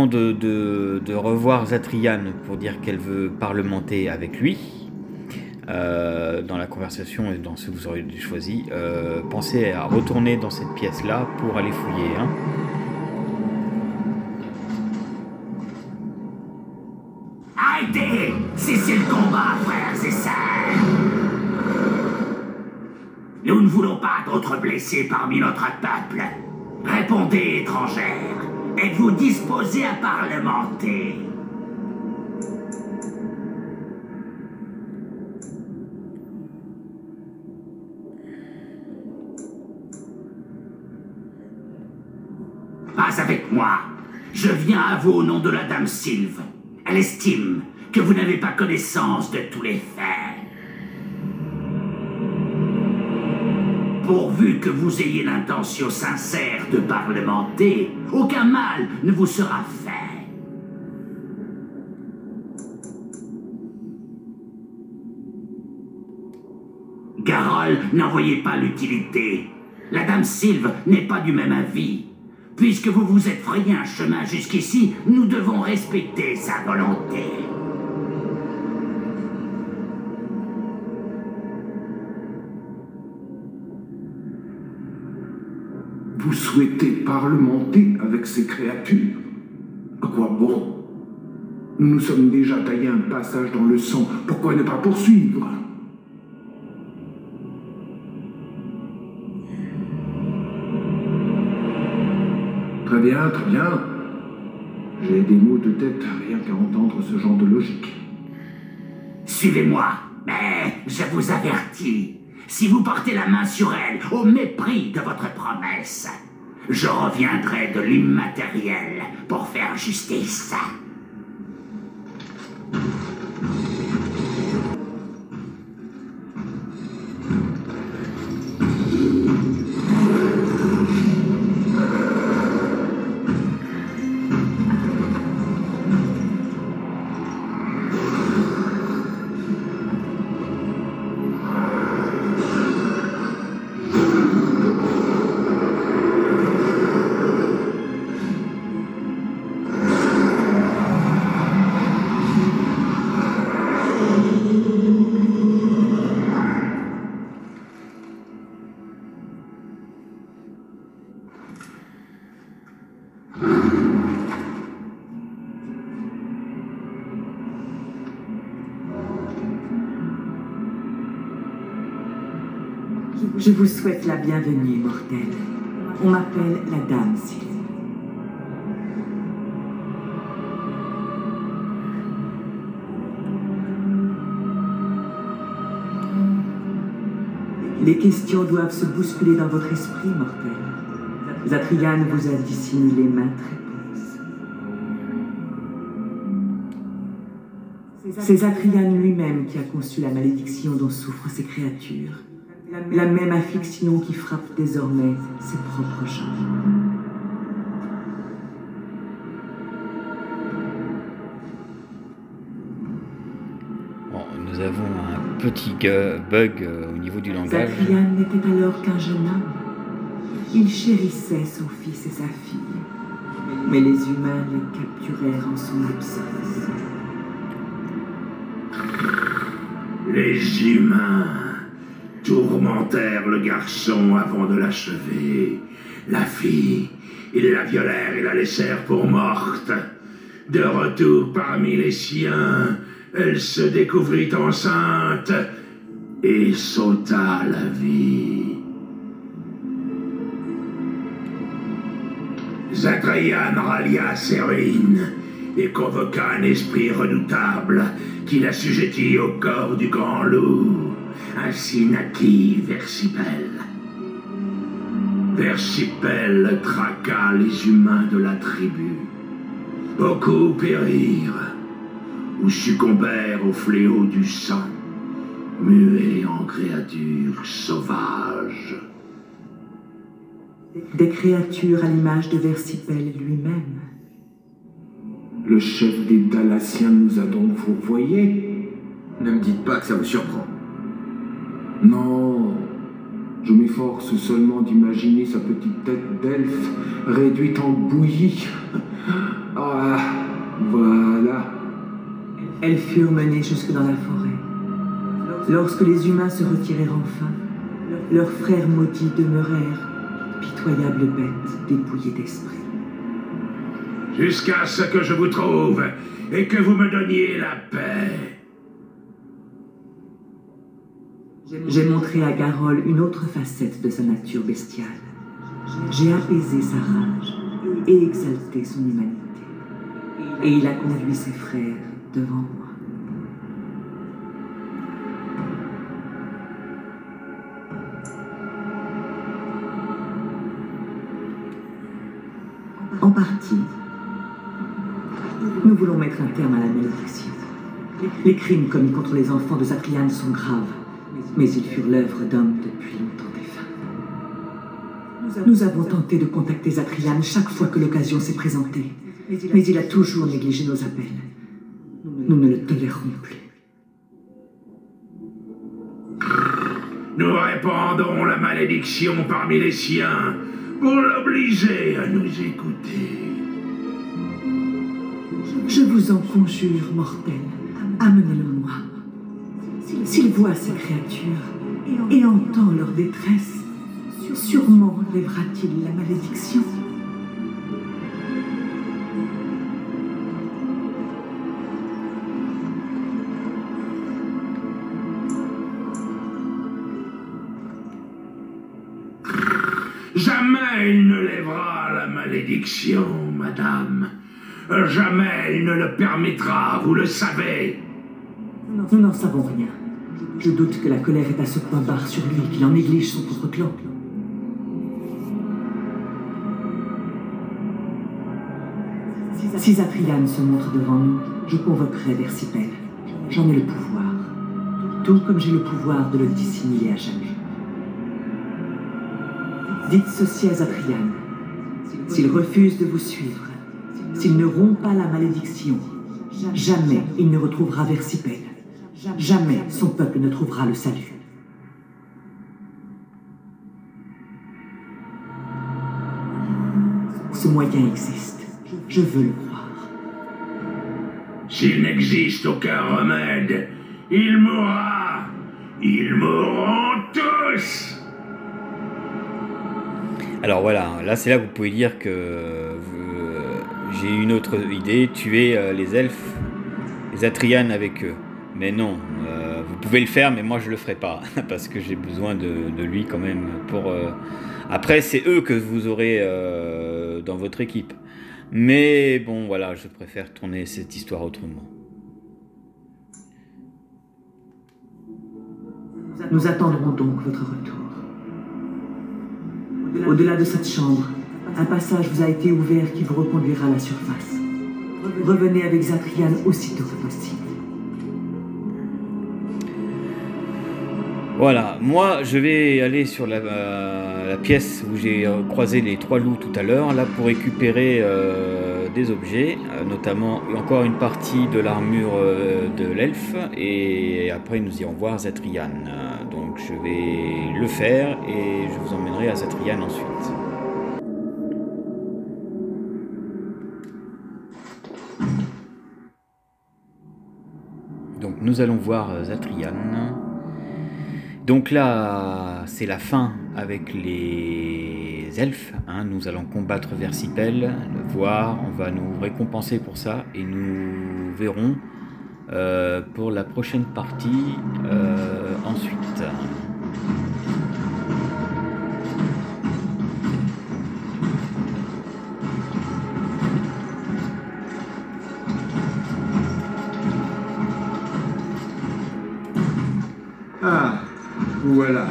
de revoir Zatriane pour dire qu'elle veut parlementer avec lui, dans la conversation et dans ce que vous aurez choisi, pensez à retourner dans cette pièce-là pour aller fouiller. Hein. Arrêtez! Cessez le combat, frères et sœurs! Nous ne voulons pas d'autres blessés parmi notre peuple. Répondez, étrangère. Êtes-vous disposés à parlementer? Pas avec moi. Je viens à vous au nom de la dame Sylve. Elle estime que vous n'avez pas connaissance de tous les faits. Pourvu que vous ayez l'intention sincère de parlementer, aucun mal ne vous sera fait. Garol n'en voyait pas l'utilité. La dame Sylve n'est pas du même avis. Puisque vous vous êtes frayé un chemin jusqu'ici, nous devons respecter sa volonté. Vous souhaitez parlementer avec ces créatures? À quoi bon? Nous nous sommes déjà taillé un passage dans le sang. Pourquoi ne pas poursuivre? Très bien, très bien. J'ai des maux de tête rien qu'à entendre ce genre de logique. Suivez-moi, mais je vous avertis. Si vous portez la main sur elle, au mépris de votre promesse, je reviendrai de l'immatériel pour faire justice. Je vous souhaite la bienvenue, mortel. On m'appelle la Dame Sylvie. Les questions doivent se bousculer dans votre esprit, mortel. Zatrian vous a dissimulé maintes réponses. C'est Zatrian lui-même qui a conçu la malédiction dont souffrent ces créatures. La même affliction qui frappe désormais ses propres gens. Bon, nous avons un petit bug au niveau du langage. Zatrian n'était alors qu'un jeune homme. Il chérissait son fils et sa fille. Mais les humains les capturèrent en son absence. Les humains tourmentèrent le garçon avant de l'achever. La fille, ils la violèrent et la laissèrent pour morte. De retour parmi les siens, elle se découvrit enceinte et sauta la vie. Zatrian rallia ses ruines et convoqua un esprit redoutable qui l'assujettit au corps du grand loup. Ainsi naquit Versipel. Versipel traqua les humains de la tribu. Beaucoup périrent ou succombèrent au fléau du sang, muets en créatures sauvages. Des créatures à l'image de Versipel lui-même. Le chef des Dalassiens nous a donc fourvoyés. Ne me dites pas que ça vous surprend. Non, je m'efforce seulement d'imaginer sa petite tête d'elfe réduite en bouillie. Ah, voilà. Elles furent menées jusque dans la forêt. Lorsque les humains se retirèrent enfin, leurs frères maudits demeurèrent, pitoyables bêtes dépouillées d'esprit. Jusqu'à ce que je vous trouve et que vous me donniez la paix. J'ai montré à Garol une autre facette de sa nature bestiale. J'ai apaisé sa rage et exalté son humanité. Et il a conduit ses frères devant moi. En partie, nous voulons mettre un terme à la malédiction. Les crimes commis contre les enfants de Zatrian sont graves, mais ils furent l'œuvre d'hommes depuis longtemps défunts. Nous avons tenté de contacter Zatrian chaque fois que l'occasion s'est présentée, mais il a toujours négligé nos appels. Nous ne le tolérerons plus. Nous répandons la malédiction parmi les siens pour l'obliger à nous écouter. Je vous en conjure, mortel, amenez-le-moi. S'il voit ces créatures et entend leur détresse, sûrement lèvera-t-il la malédiction. Jamais il ne lèvera la malédiction, madame. Jamais il ne le permettra, vous le savez. Nous n'en savons rien. Je doute que la colère est à ce point barre sur lui qu'il en néglige son propre clan. Si Zatrian se montre devant nous, je convoquerai Versipel. J'en ai le pouvoir. Tout comme j'ai le pouvoir de le dissimuler à jamais. Dites ceci à Zatrian. S'il refuse de vous suivre, s'il ne rompt pas la malédiction, jamais il ne retrouvera Versipel. Jamais son peuple ne trouvera le salut. Ce moyen existe. Je veux le croire. S'il n'existe aucun remède, il mourra. Ils mourront tous. Alors voilà, là c'est là que vous pouvez dire que j'ai une autre idée, tuer les elfes, les Atrianes avec eux. Mais non, vous vous pouvez le faire, mais moi je le ferai pas, parce que j'ai besoin de lui quand même pour... Après, c'est eux que vous aurez dans votre équipe. Mais bon, voilà, je préfère tourner cette histoire autrement. Nous attendrons donc votre retour. Au-delà de cette chambre, un passage vous a été ouvert qui vous reconduira à la surface. Revenez avec Zatrian aussitôt que possible. Voilà, moi je vais aller sur la pièce où j'ai croisé les 3 loups tout à l'heure, là pour récupérer des objets, notamment encore une partie de l'armure de l'elfe, et après nous irons voir Zatrian. Donc je vais le faire et je vous emmènerai à Zatrian ensuite. Donc nous allons voir Zatrian. Donc là, c'est la fin avec les elfes. Hein. Nous allons combattre Versipel, le voir, on va nous récompenser pour ça. Et nous verrons pour la prochaine partie ensuite. Ah, voilà.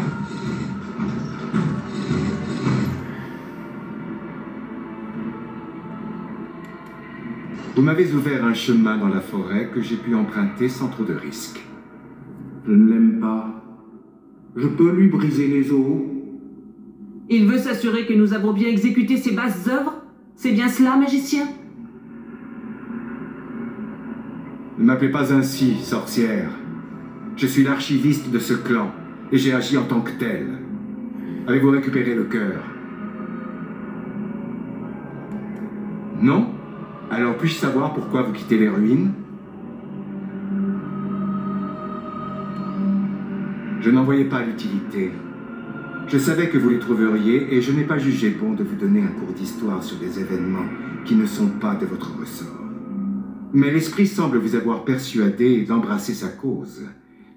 Vous m'avez ouvert un chemin dans la forêt que j'ai pu emprunter sans trop de risques. Je ne l'aime pas. Je peux lui briser les os. Il veut s'assurer que nous avons bien exécuté ses basses œuvres? C'est bien cela, magicien? Ne m'appelez pas ainsi, sorcière. Je suis l'archiviste de ce clan, et j'ai agi en tant que tel. Avez-vous récupéré le cœur? Non? Alors puis-je savoir pourquoi vous quittez les ruines? Je n'en voyais pas l'utilité. Je savais que vous les trouveriez, et je n'ai pas jugé bon de vous donner un cours d'histoire sur des événements qui ne sont pas de votre ressort. Mais l'esprit semble vous avoir persuadé d'embrasser sa cause.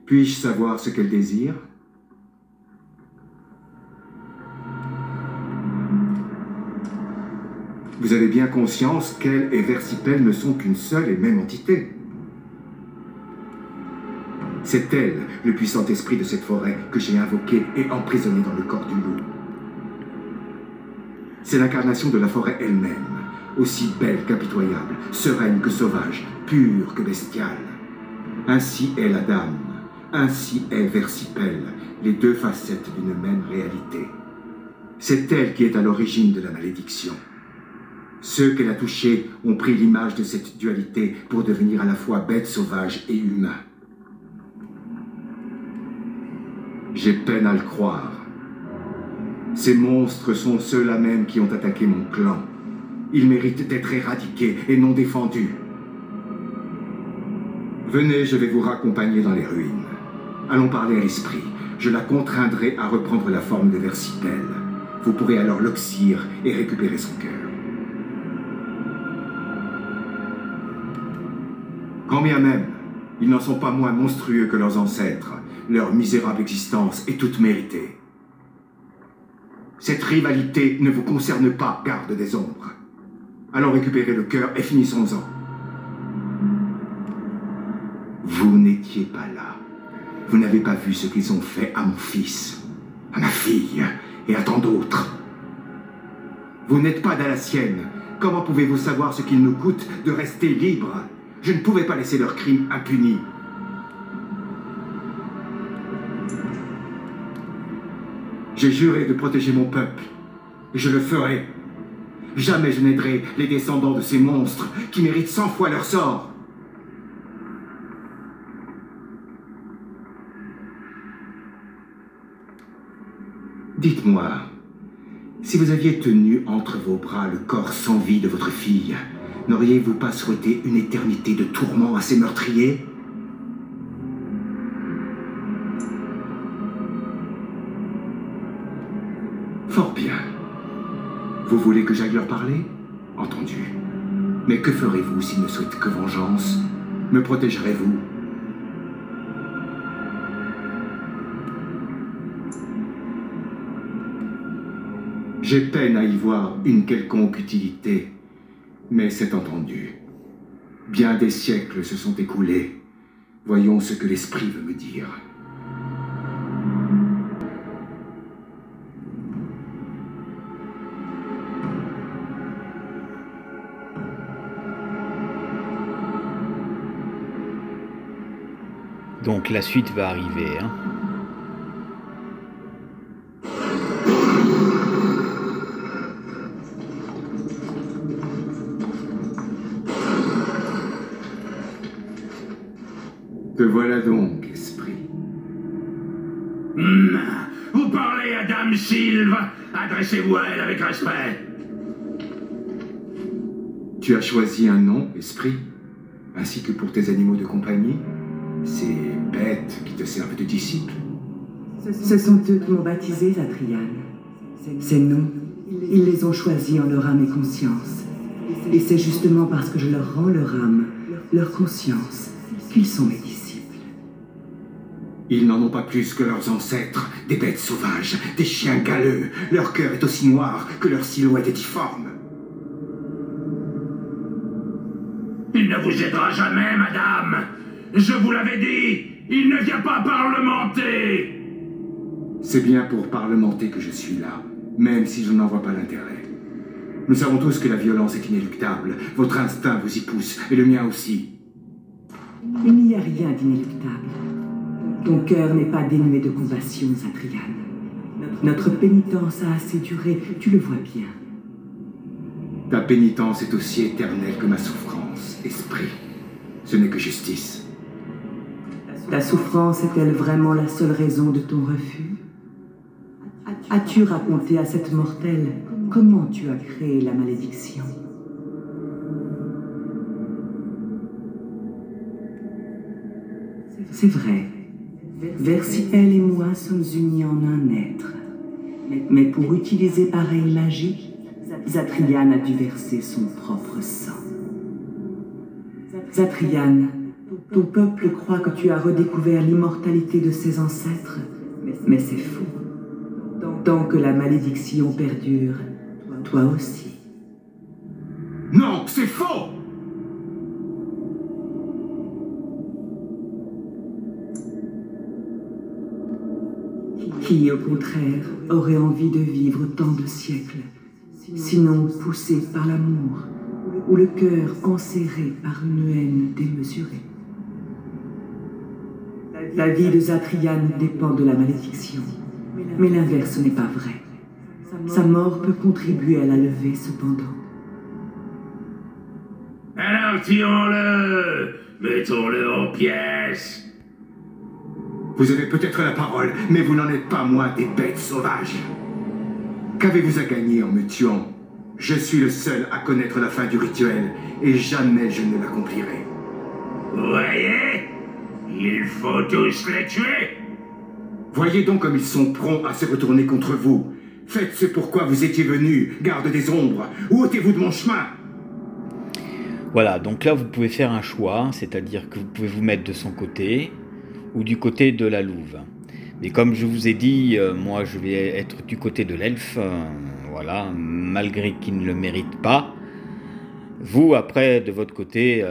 Puis-je savoir ce qu'elle désire? Vous avez bien conscience qu'elle et Versipel ne sont qu'une seule et même entité. C'est elle, le puissant esprit de cette forêt, que j'ai invoqué et emprisonné dans le corps du loup. C'est l'incarnation de la forêt elle-même, aussi belle qu'impitoyable, sereine que sauvage, pure que bestiale. Ainsi est la dame. Ainsi est Versipel, les deux facettes d'une même réalité. C'est elle qui est à l'origine de la malédiction. Ceux qu'elle a touchés ont pris l'image de cette dualité pour devenir à la fois bête sauvage et humain. J'ai peine à le croire. Ces monstres sont ceux-là même qui ont attaqué mon clan. Ils méritent d'être éradiqués et non défendus. Venez, je vais vous raccompagner dans les ruines. Allons parler à l'esprit. Je la contraindrai à reprendre la forme de Versipel. Vous pourrez alors l'oxyre et récupérer son cœur. Quand bien même, ils n'en sont pas moins monstrueux que leurs ancêtres. Leur misérable existence est toute méritée. Cette rivalité ne vous concerne pas, garde des ombres. Allons récupérer le cœur et finissons-en. Vous n'étiez pas là. Vous n'avez pas vu ce qu'ils ont fait à mon fils, à ma fille et à tant d'autres. Vous n'êtes pas d'Alassienne. Comment pouvez-vous savoir ce qu'il nous coûte de rester libres? Je ne pouvais pas laisser leurs crimes impunis. J'ai juré de protéger mon peuple. Et je le ferai. Jamais je n'aiderai les descendants de ces monstres qui méritent 100 fois leur sort. Dites-moi, si vous aviez tenu entre vos bras le corps sans vie de votre fille, n'auriez-vous pas souhaité une éternité de tourments à ces meurtriers? Fort bien. Vous voulez que j'aille leur parler? Entendu. Mais que ferez-vous s'ils ne souhaitent que vengeance? Me protégerez-vous? J'ai peine à y voir une quelconque utilité, mais c'est entendu. Bien des siècles se sont écoulés. Voyons ce que l'esprit veut me dire. Donc la suite va arriver, hein. Te voilà donc, esprit. Vous parlez à Dame Sylve. Adressez-vous à elle avec respect. Tu as choisi un nom, esprit, ainsi que pour tes animaux de compagnie. Ces bêtes qui te servent de disciples. Ce sont eux qui m'ont baptisé, Zatrian. Ces noms, ils les ont choisis en leur âme et conscience. Et c'est justement parce que je leur rends leur âme, leur conscience, qu'ils sont mes disciples. Ils n'en ont pas plus que leurs ancêtres, des bêtes sauvages, des chiens galeux. Leur cœur est aussi noir que leur silhouette est difforme. Il ne vous aidera jamais, madame. Je vous l'avais dit, il ne vient pas parlementer. C'est bien pour parlementer que je suis là, même si je n'en vois pas l'intérêt. Nous savons tous que la violence est inéluctable. Votre instinct vous y pousse, et le mien aussi. Il n'y a rien d'inéluctable. Ton cœur n'est pas dénué de compassion, Zatrian. Notre pénitence a assez duré, tu le vois bien. Ta pénitence est aussi éternelle que ma souffrance, esprit. Ce n'est que justice. Ta souffrance est-elle vraiment la seule raison de ton refus? As-tu raconté à cette mortelle comment tu as créé la malédiction? C'est vrai. Versiel et moi sommes unis en un être. Mais pour utiliser pareille magie, Zatrian a dû verser son propre sang. Zatrian, ton peuple croit que tu as redécouvert l'immortalité de ses ancêtres, mais c'est faux. Tant que la malédiction perdure, toi aussi. Non, c'est faux! Qui, au contraire, aurait envie de vivre tant de siècles, sinon poussé par l'amour, ou le cœur enserré par une haine démesurée. La vie de Zatrian dépend de la malédiction, mais l'inverse n'est pas vrai. Sa mort peut contribuer à la lever cependant. Alors tirons-le, mettons-le en pièces. Vous avez peut-être la parole, mais vous n'en êtes pas moins des bêtes sauvages. Qu'avez-vous à gagner en me tuant? Je suis le seul à connaître la fin du rituel, et jamais je ne l'accomplirai. Vous voyez? Il faut tous les tuer. Voyez donc comme ils sont prompts à se retourner contre vous. Faites ce pourquoi vous étiez venu, garde des ombres, ou ôtez-vous de mon chemin. Voilà, donc là vous pouvez faire un choix, c'est-à-dire que vous pouvez vous mettre de son côté ou du côté de la louve. Mais comme je vous ai dit, moi je vais être du côté de l'elfe, voilà, malgré qu'il ne le mérite pas. Vous, après, de votre côté,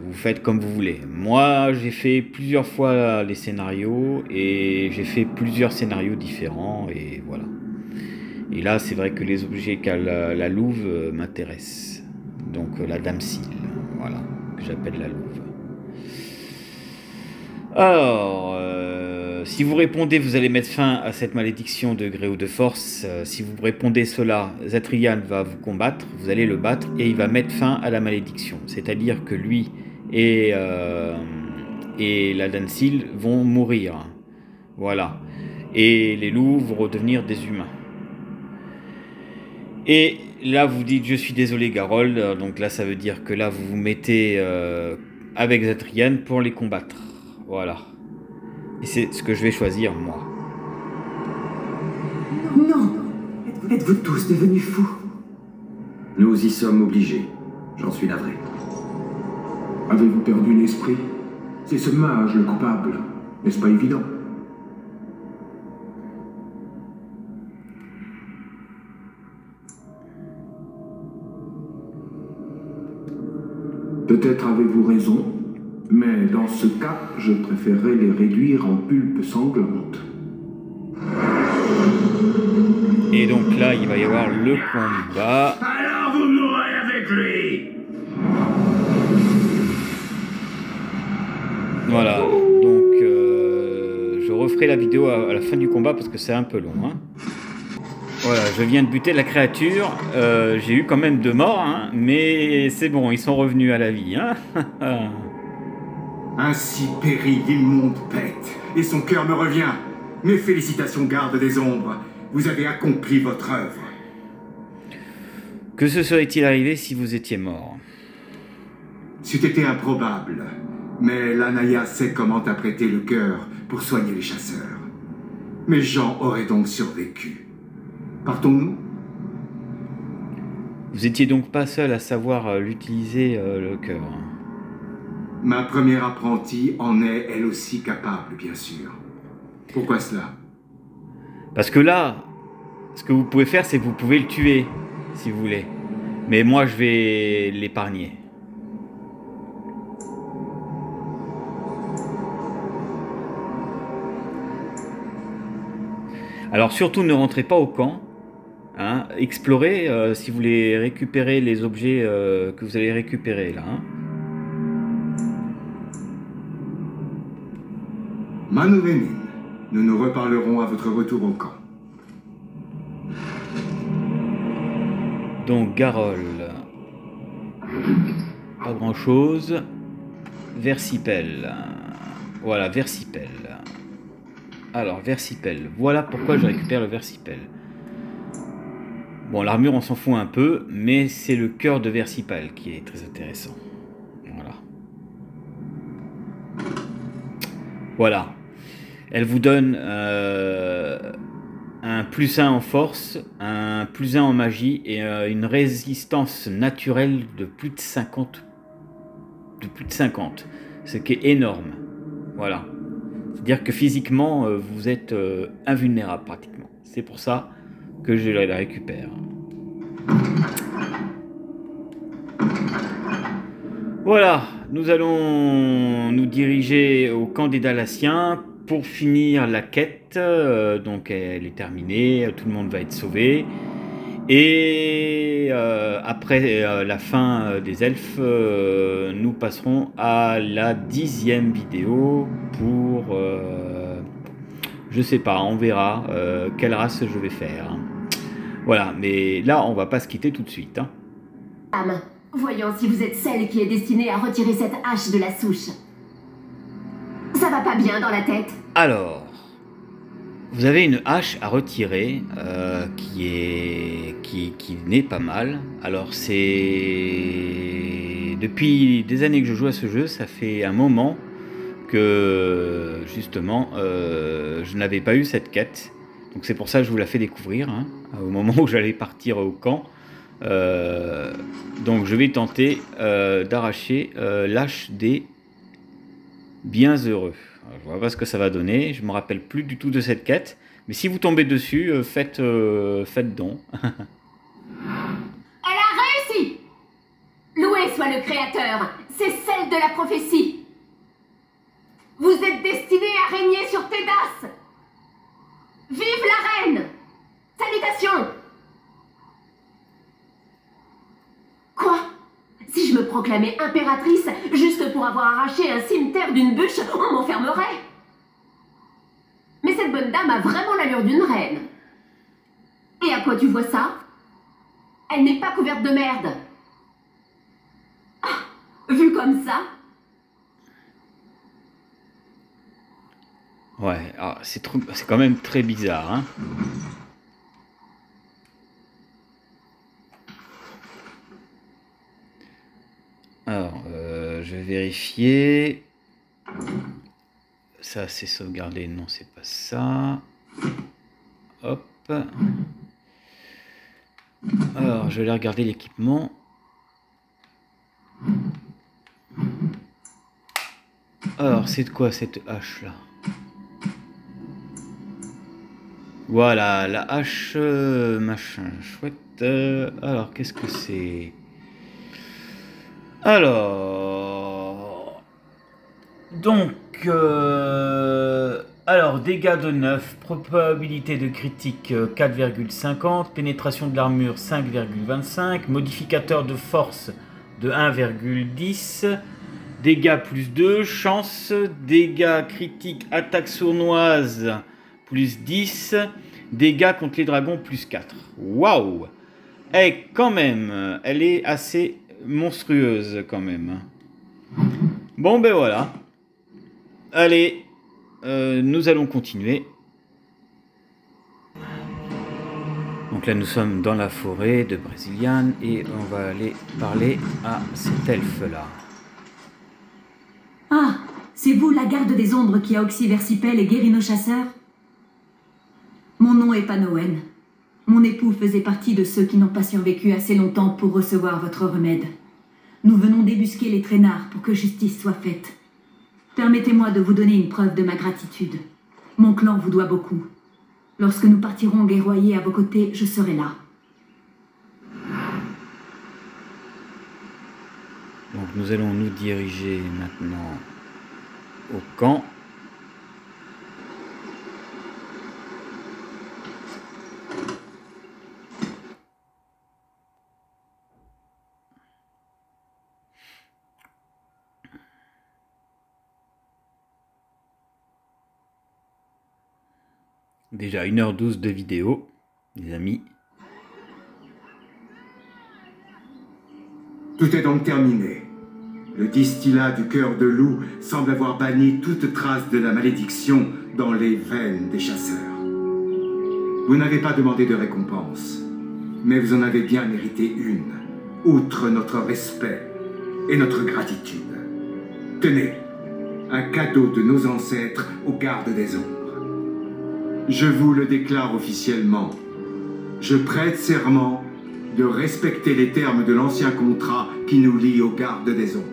vous faites comme vous voulez. Moi, j'ai fait plusieurs fois les scénarios et j'ai fait plusieurs scénarios différents et voilà. Et là, c'est vrai que les objets qu'a la louve m'intéressent. Donc la dame Sylve, voilà, que j'appelle la louve. Alors, si vous répondez, vous allez mettre fin à cette malédiction de gré ou de force. Si vous répondez cela, Zatrian va vous combattre, vous allez le battre et il va mettre fin à la malédiction. C'est-à-dire que lui et la dame Sylve vont mourir. Voilà. Et les loups vont redevenir des humains. Et là, vous dites, je suis désolé, Garold. Donc là, ça veut dire que là, vous vous mettez avec Zatrian pour les combattre. Voilà. Et c'est ce que je vais choisir, moi. Non! Êtes-vous tous devenus fous? Nous y sommes obligés. J'en suis navré. Avez-vous perdu l'esprit? C'est ce mage le coupable. N'est-ce pas évident? Peut-être avez-vous raison, mais dans ce cas, je préférerais les réduire en pulpe sanglante. Et donc là, il va y avoir le combat. Alors vous mourrez avec lui. Voilà, donc je referai la vidéo à la fin du combat parce que c'est un peu long. Hein. Voilà, je viens de buter la créature. J'ai eu quand même 2 morts, hein, mais c'est bon, ils sont revenus à la vie. Hein. Ainsi périt l'immonde bête, et son cœur me revient. Mes félicitations, garde des ombres. Vous avez accompli votre œuvre. Que se serait-il arrivé si vous étiez mort? C'eût été improbable, mais l'Anaya sait comment apprêter le cœur pour soigner les chasseurs. Mes gens auraient donc survécu. Partons-nous? Vous étiez donc pas seul à savoir l'utiliser, le cœur. Ma première apprentie en est elle aussi capable, bien sûr. Pourquoi cela? Parce que là, ce que vous pouvez faire, c'est que vous pouvez le tuer, si vous voulez. Mais moi, je vais l'épargner. Alors surtout, ne rentrez pas au camp. Hein. Explorez si vous voulez récupérer les objets que vous allez récupérer là. Hein. Manouvenin, nous nous reparlerons à votre retour au camp. Donc Garol, pas grand chose. Versipel, voilà Versipel. Alors Versipel, voilà pourquoi je récupère le Versipel. Bon, l'armure on s'en fout un peu, mais c'est le cœur de Versipel qui est très intéressant. Voilà. Voilà. Elle vous donne un +1 en force, un +1 en magie et une résistance naturelle de plus de 50. Ce qui est énorme. Voilà. C'est-à-dire que physiquement, vous êtes invulnérable pratiquement. C'est pour ça que je la récupère. Voilà, nous allons nous diriger au camp des Dalassiens pour finir la quête. Donc elle est terminée, tout le monde va être sauvé. Et après la fin des elfes, nous passerons à la 10e vidéo pour... je sais pas, on verra quelle race je vais faire. Voilà, mais là on va pas se quitter tout de suite. Hein. Voyons si vous êtes celle qui est destinée à retirer cette hache de la souche. Ça va pas bien dans la tête? Alors, vous avez une hache à retirer qui n'est pas mal. Alors c'est... Depuis des années que je joue à ce jeu, ça fait un moment que justement je n'avais pas eu cette quête. Donc c'est pour ça que je vous la fais découvrir, hein, au moment où j'allais partir au camp. Donc je vais tenter d'arracher l'hache des bienheureux. Alors, je vois pas ce que ça va donner, je me rappelle plus du tout de cette quête, mais si vous tombez dessus, faites don. Elle a réussi! Loué soit le Créateur, c'est celle de la prophétie. Vous êtes destiné à régner sur Tédas. Vive la reine! Salutations! Quoi? Si je me proclamais impératrice juste pour avoir arraché un cimeterre d'une bûche, on m'enfermerait. Mais cette bonne dame a vraiment l'allure d'une reine. Et à quoi tu vois ça? Elle n'est pas couverte de merde. Ah, vu comme ça. Ouais, c'est quand même très bizarre, hein. Alors, je vais vérifier. Ça, c'est sauvegardé. Non, c'est pas ça. Hop. Alors, je vais aller regarder l'équipement. Alors, c'est de quoi cette hache-là? Voilà, la hache machin. Chouette. Alors, qu'est-ce que c'est? Alors... Donc... Alors, dégâts de 9, probabilité de critique 4,50, pénétration de l'armure 5,25, modificateur de force de 1,10, dégâts plus 2, chance, dégâts critiques, attaque sournoise plus 10, dégâts contre les dragons plus 4. Waouh! Et quand même, elle est assez monstrueuse quand même. Bon ben voilà. Allez, nous allons continuer. Donc là nous sommes dans la forêt de Brésiliane et on va aller parler à cet elfe là. Ah, c'est vous la garde des ombres qui a Oxyversipel et guéri nos chasseurs? Mon nom est Panowen. Mon époux faisait partie de ceux qui n'ont pas survécu assez longtemps pour recevoir votre remède. Nous venons débusquer les traînards pour que justice soit faite. Permettez-moi de vous donner une preuve de ma gratitude. Mon clan vous doit beaucoup. Lorsque nous partirons guerroyer à vos côtés, je serai là. Donc nous allons nous diriger maintenant au camp. Déjà 1h12 de vidéo, les amis. Tout est donc terminé. Le distillat du cœur de loup semble avoir banni toute trace de la malédiction dans les veines des chasseurs. Vous n'avez pas demandé de récompense, mais vous en avez bien mérité une, outre notre respect et notre gratitude. Tenez, un cadeau de nos ancêtres aux gardes des ombres. Je vous le déclare officiellement. Je prête serment de respecter les termes de l'ancien contrat qui nous lie aux gardes des ombres.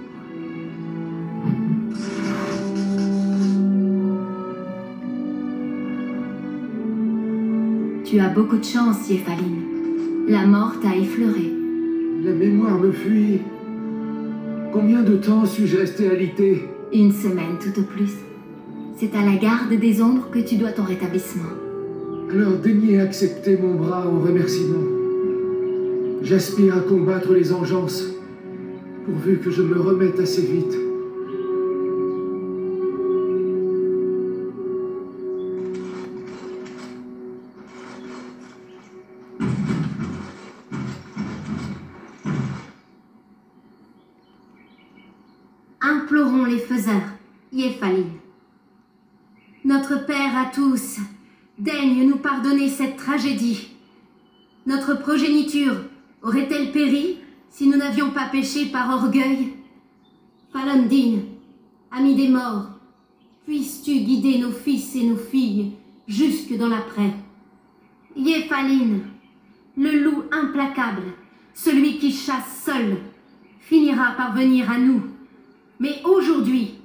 Tu as beaucoup de chance, Yéphaline. La mort t'a effleuré. La mémoire me fuit. Combien de temps suis-je resté alité? 1 semaine tout au plus. C'est à la garde des ombres que tu dois ton rétablissement. Alors daignez accepter mon bras en remerciement. J'aspire à combattre les engences, pourvu que je me remette assez vite. Implorons les faiseurs, Yéphaline. Notre Père à tous, daigne nous pardonner cette tragédie. Notre progéniture aurait-elle péri si nous n'avions pas péché par orgueil? Falondine, ami des morts, puisses-tu guider nos fils et nos filles jusque dans l'après? Yéphaline, le loup implacable, celui qui chasse seul, finira par venir à nous. Mais aujourd'hui,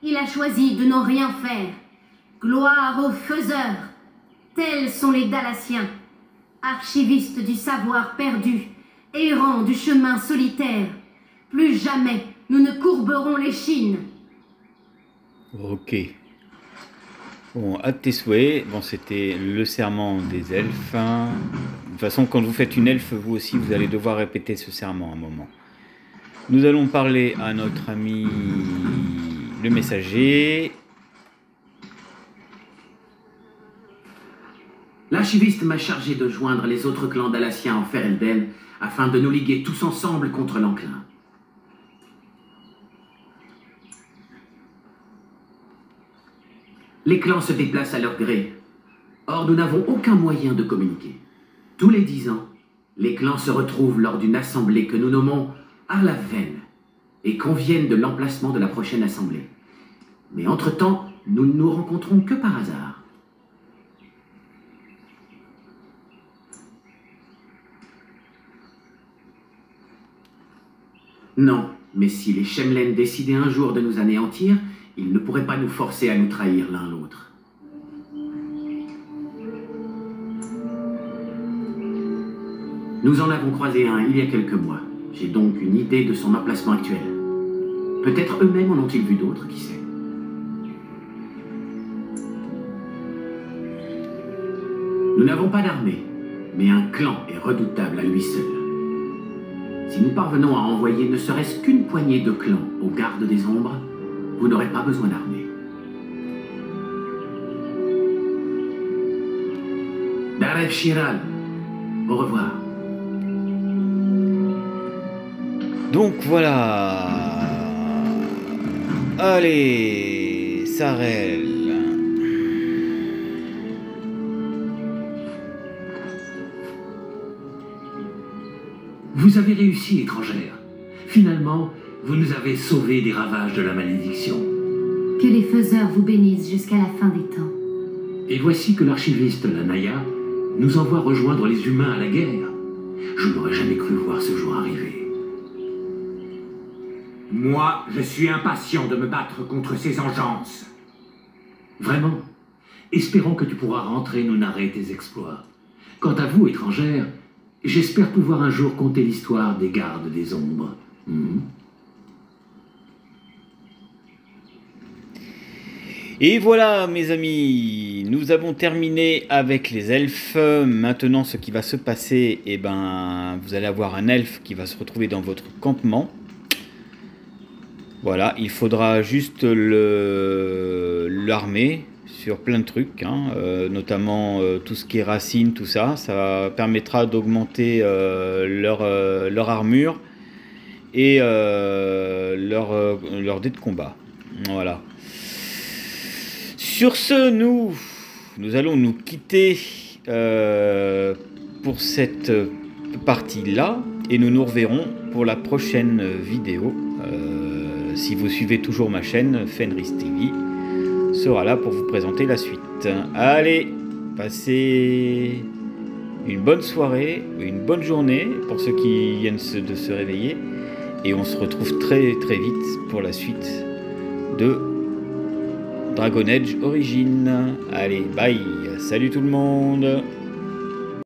il a choisi de n'en rien faire. Gloire aux faiseurs, tels sont les Dalatiens, archivistes du savoir perdu, errants du chemin solitaire. Plus jamais nous ne courberons l'échine. Ok. Bon, à tes souhaits. Bon, c'était le serment des elfes. De toute façon, quand vous faites une elfe, vous aussi, vous allez devoir répéter ce serment à un moment. Nous allons parler à notre ami le messager. L'archiviste m'a chargé de joindre les autres clans dalatiens en Ferelden afin de nous liguer tous ensemble contre l'enclin. Les clans se déplacent à leur gré. Or, nous n'avons aucun moyen de communiquer. Tous les 10 ans, les clans se retrouvent lors d'une assemblée que nous nommons Arlaven et conviennent de l'emplacement de la prochaine assemblée. Mais entre-temps, nous ne nous rencontrons que par hasard. Non, mais si les Shemlen décidaient un jour de nous anéantir, ils ne pourraient pas nous forcer à nous trahir l'un l'autre. Nous en avons croisé un il y a quelques mois. J'ai donc une idée de son emplacement actuel. Peut-être eux-mêmes en ont-ils vu d'autres, qui sait. Nous n'avons pas d'armée, mais un clan est redoutable à lui seul. Si nous parvenons à envoyer ne serait-ce qu'une poignée de clans aux gardes des ombres, vous n'aurez pas besoin d'armée. Daref Shiral, au revoir. Donc voilà. Allez, Sarel. Vous avez réussi, étrangère. Finalement, vous nous avez sauvés des ravages de la malédiction. Que les faiseurs vous bénissent jusqu'à la fin des temps. Et voici que l'archiviste, la Naya, nous envoie rejoindre les humains à la guerre. Je n'aurais jamais cru voir ce jour arriver. Moi, je suis impatient de me battre contre ces engeances. Vraiment. Espérons que tu pourras rentrer nous narrer tes exploits. Quant à vous, étrangère, j'espère pouvoir un jour conter l'histoire des gardes des ombres. Et voilà, mes amis, nous avons terminé avec les elfes. Maintenant, ce qui va se passer, eh ben, vous allez avoir un elfe qui va se retrouver dans votre campement. Voilà, il faudra juste l'armer sur plein de trucs, hein, notamment tout ce qui est racines, tout ça. Ça permettra d'augmenter leur armure et leur dé de combat. Voilà. Sur ce, nous allons nous quitter pour cette partie-là et nous nous reverrons pour la prochaine vidéo. Si vous suivez toujours ma chaîne, Fenris TV sera là pour vous présenter la suite. Allez, passez une bonne soirée, une bonne journée pour ceux qui viennent de se réveiller. Et on se retrouve très très vite pour la suite de Dragon Age Origins. Allez, bye, salut tout le monde.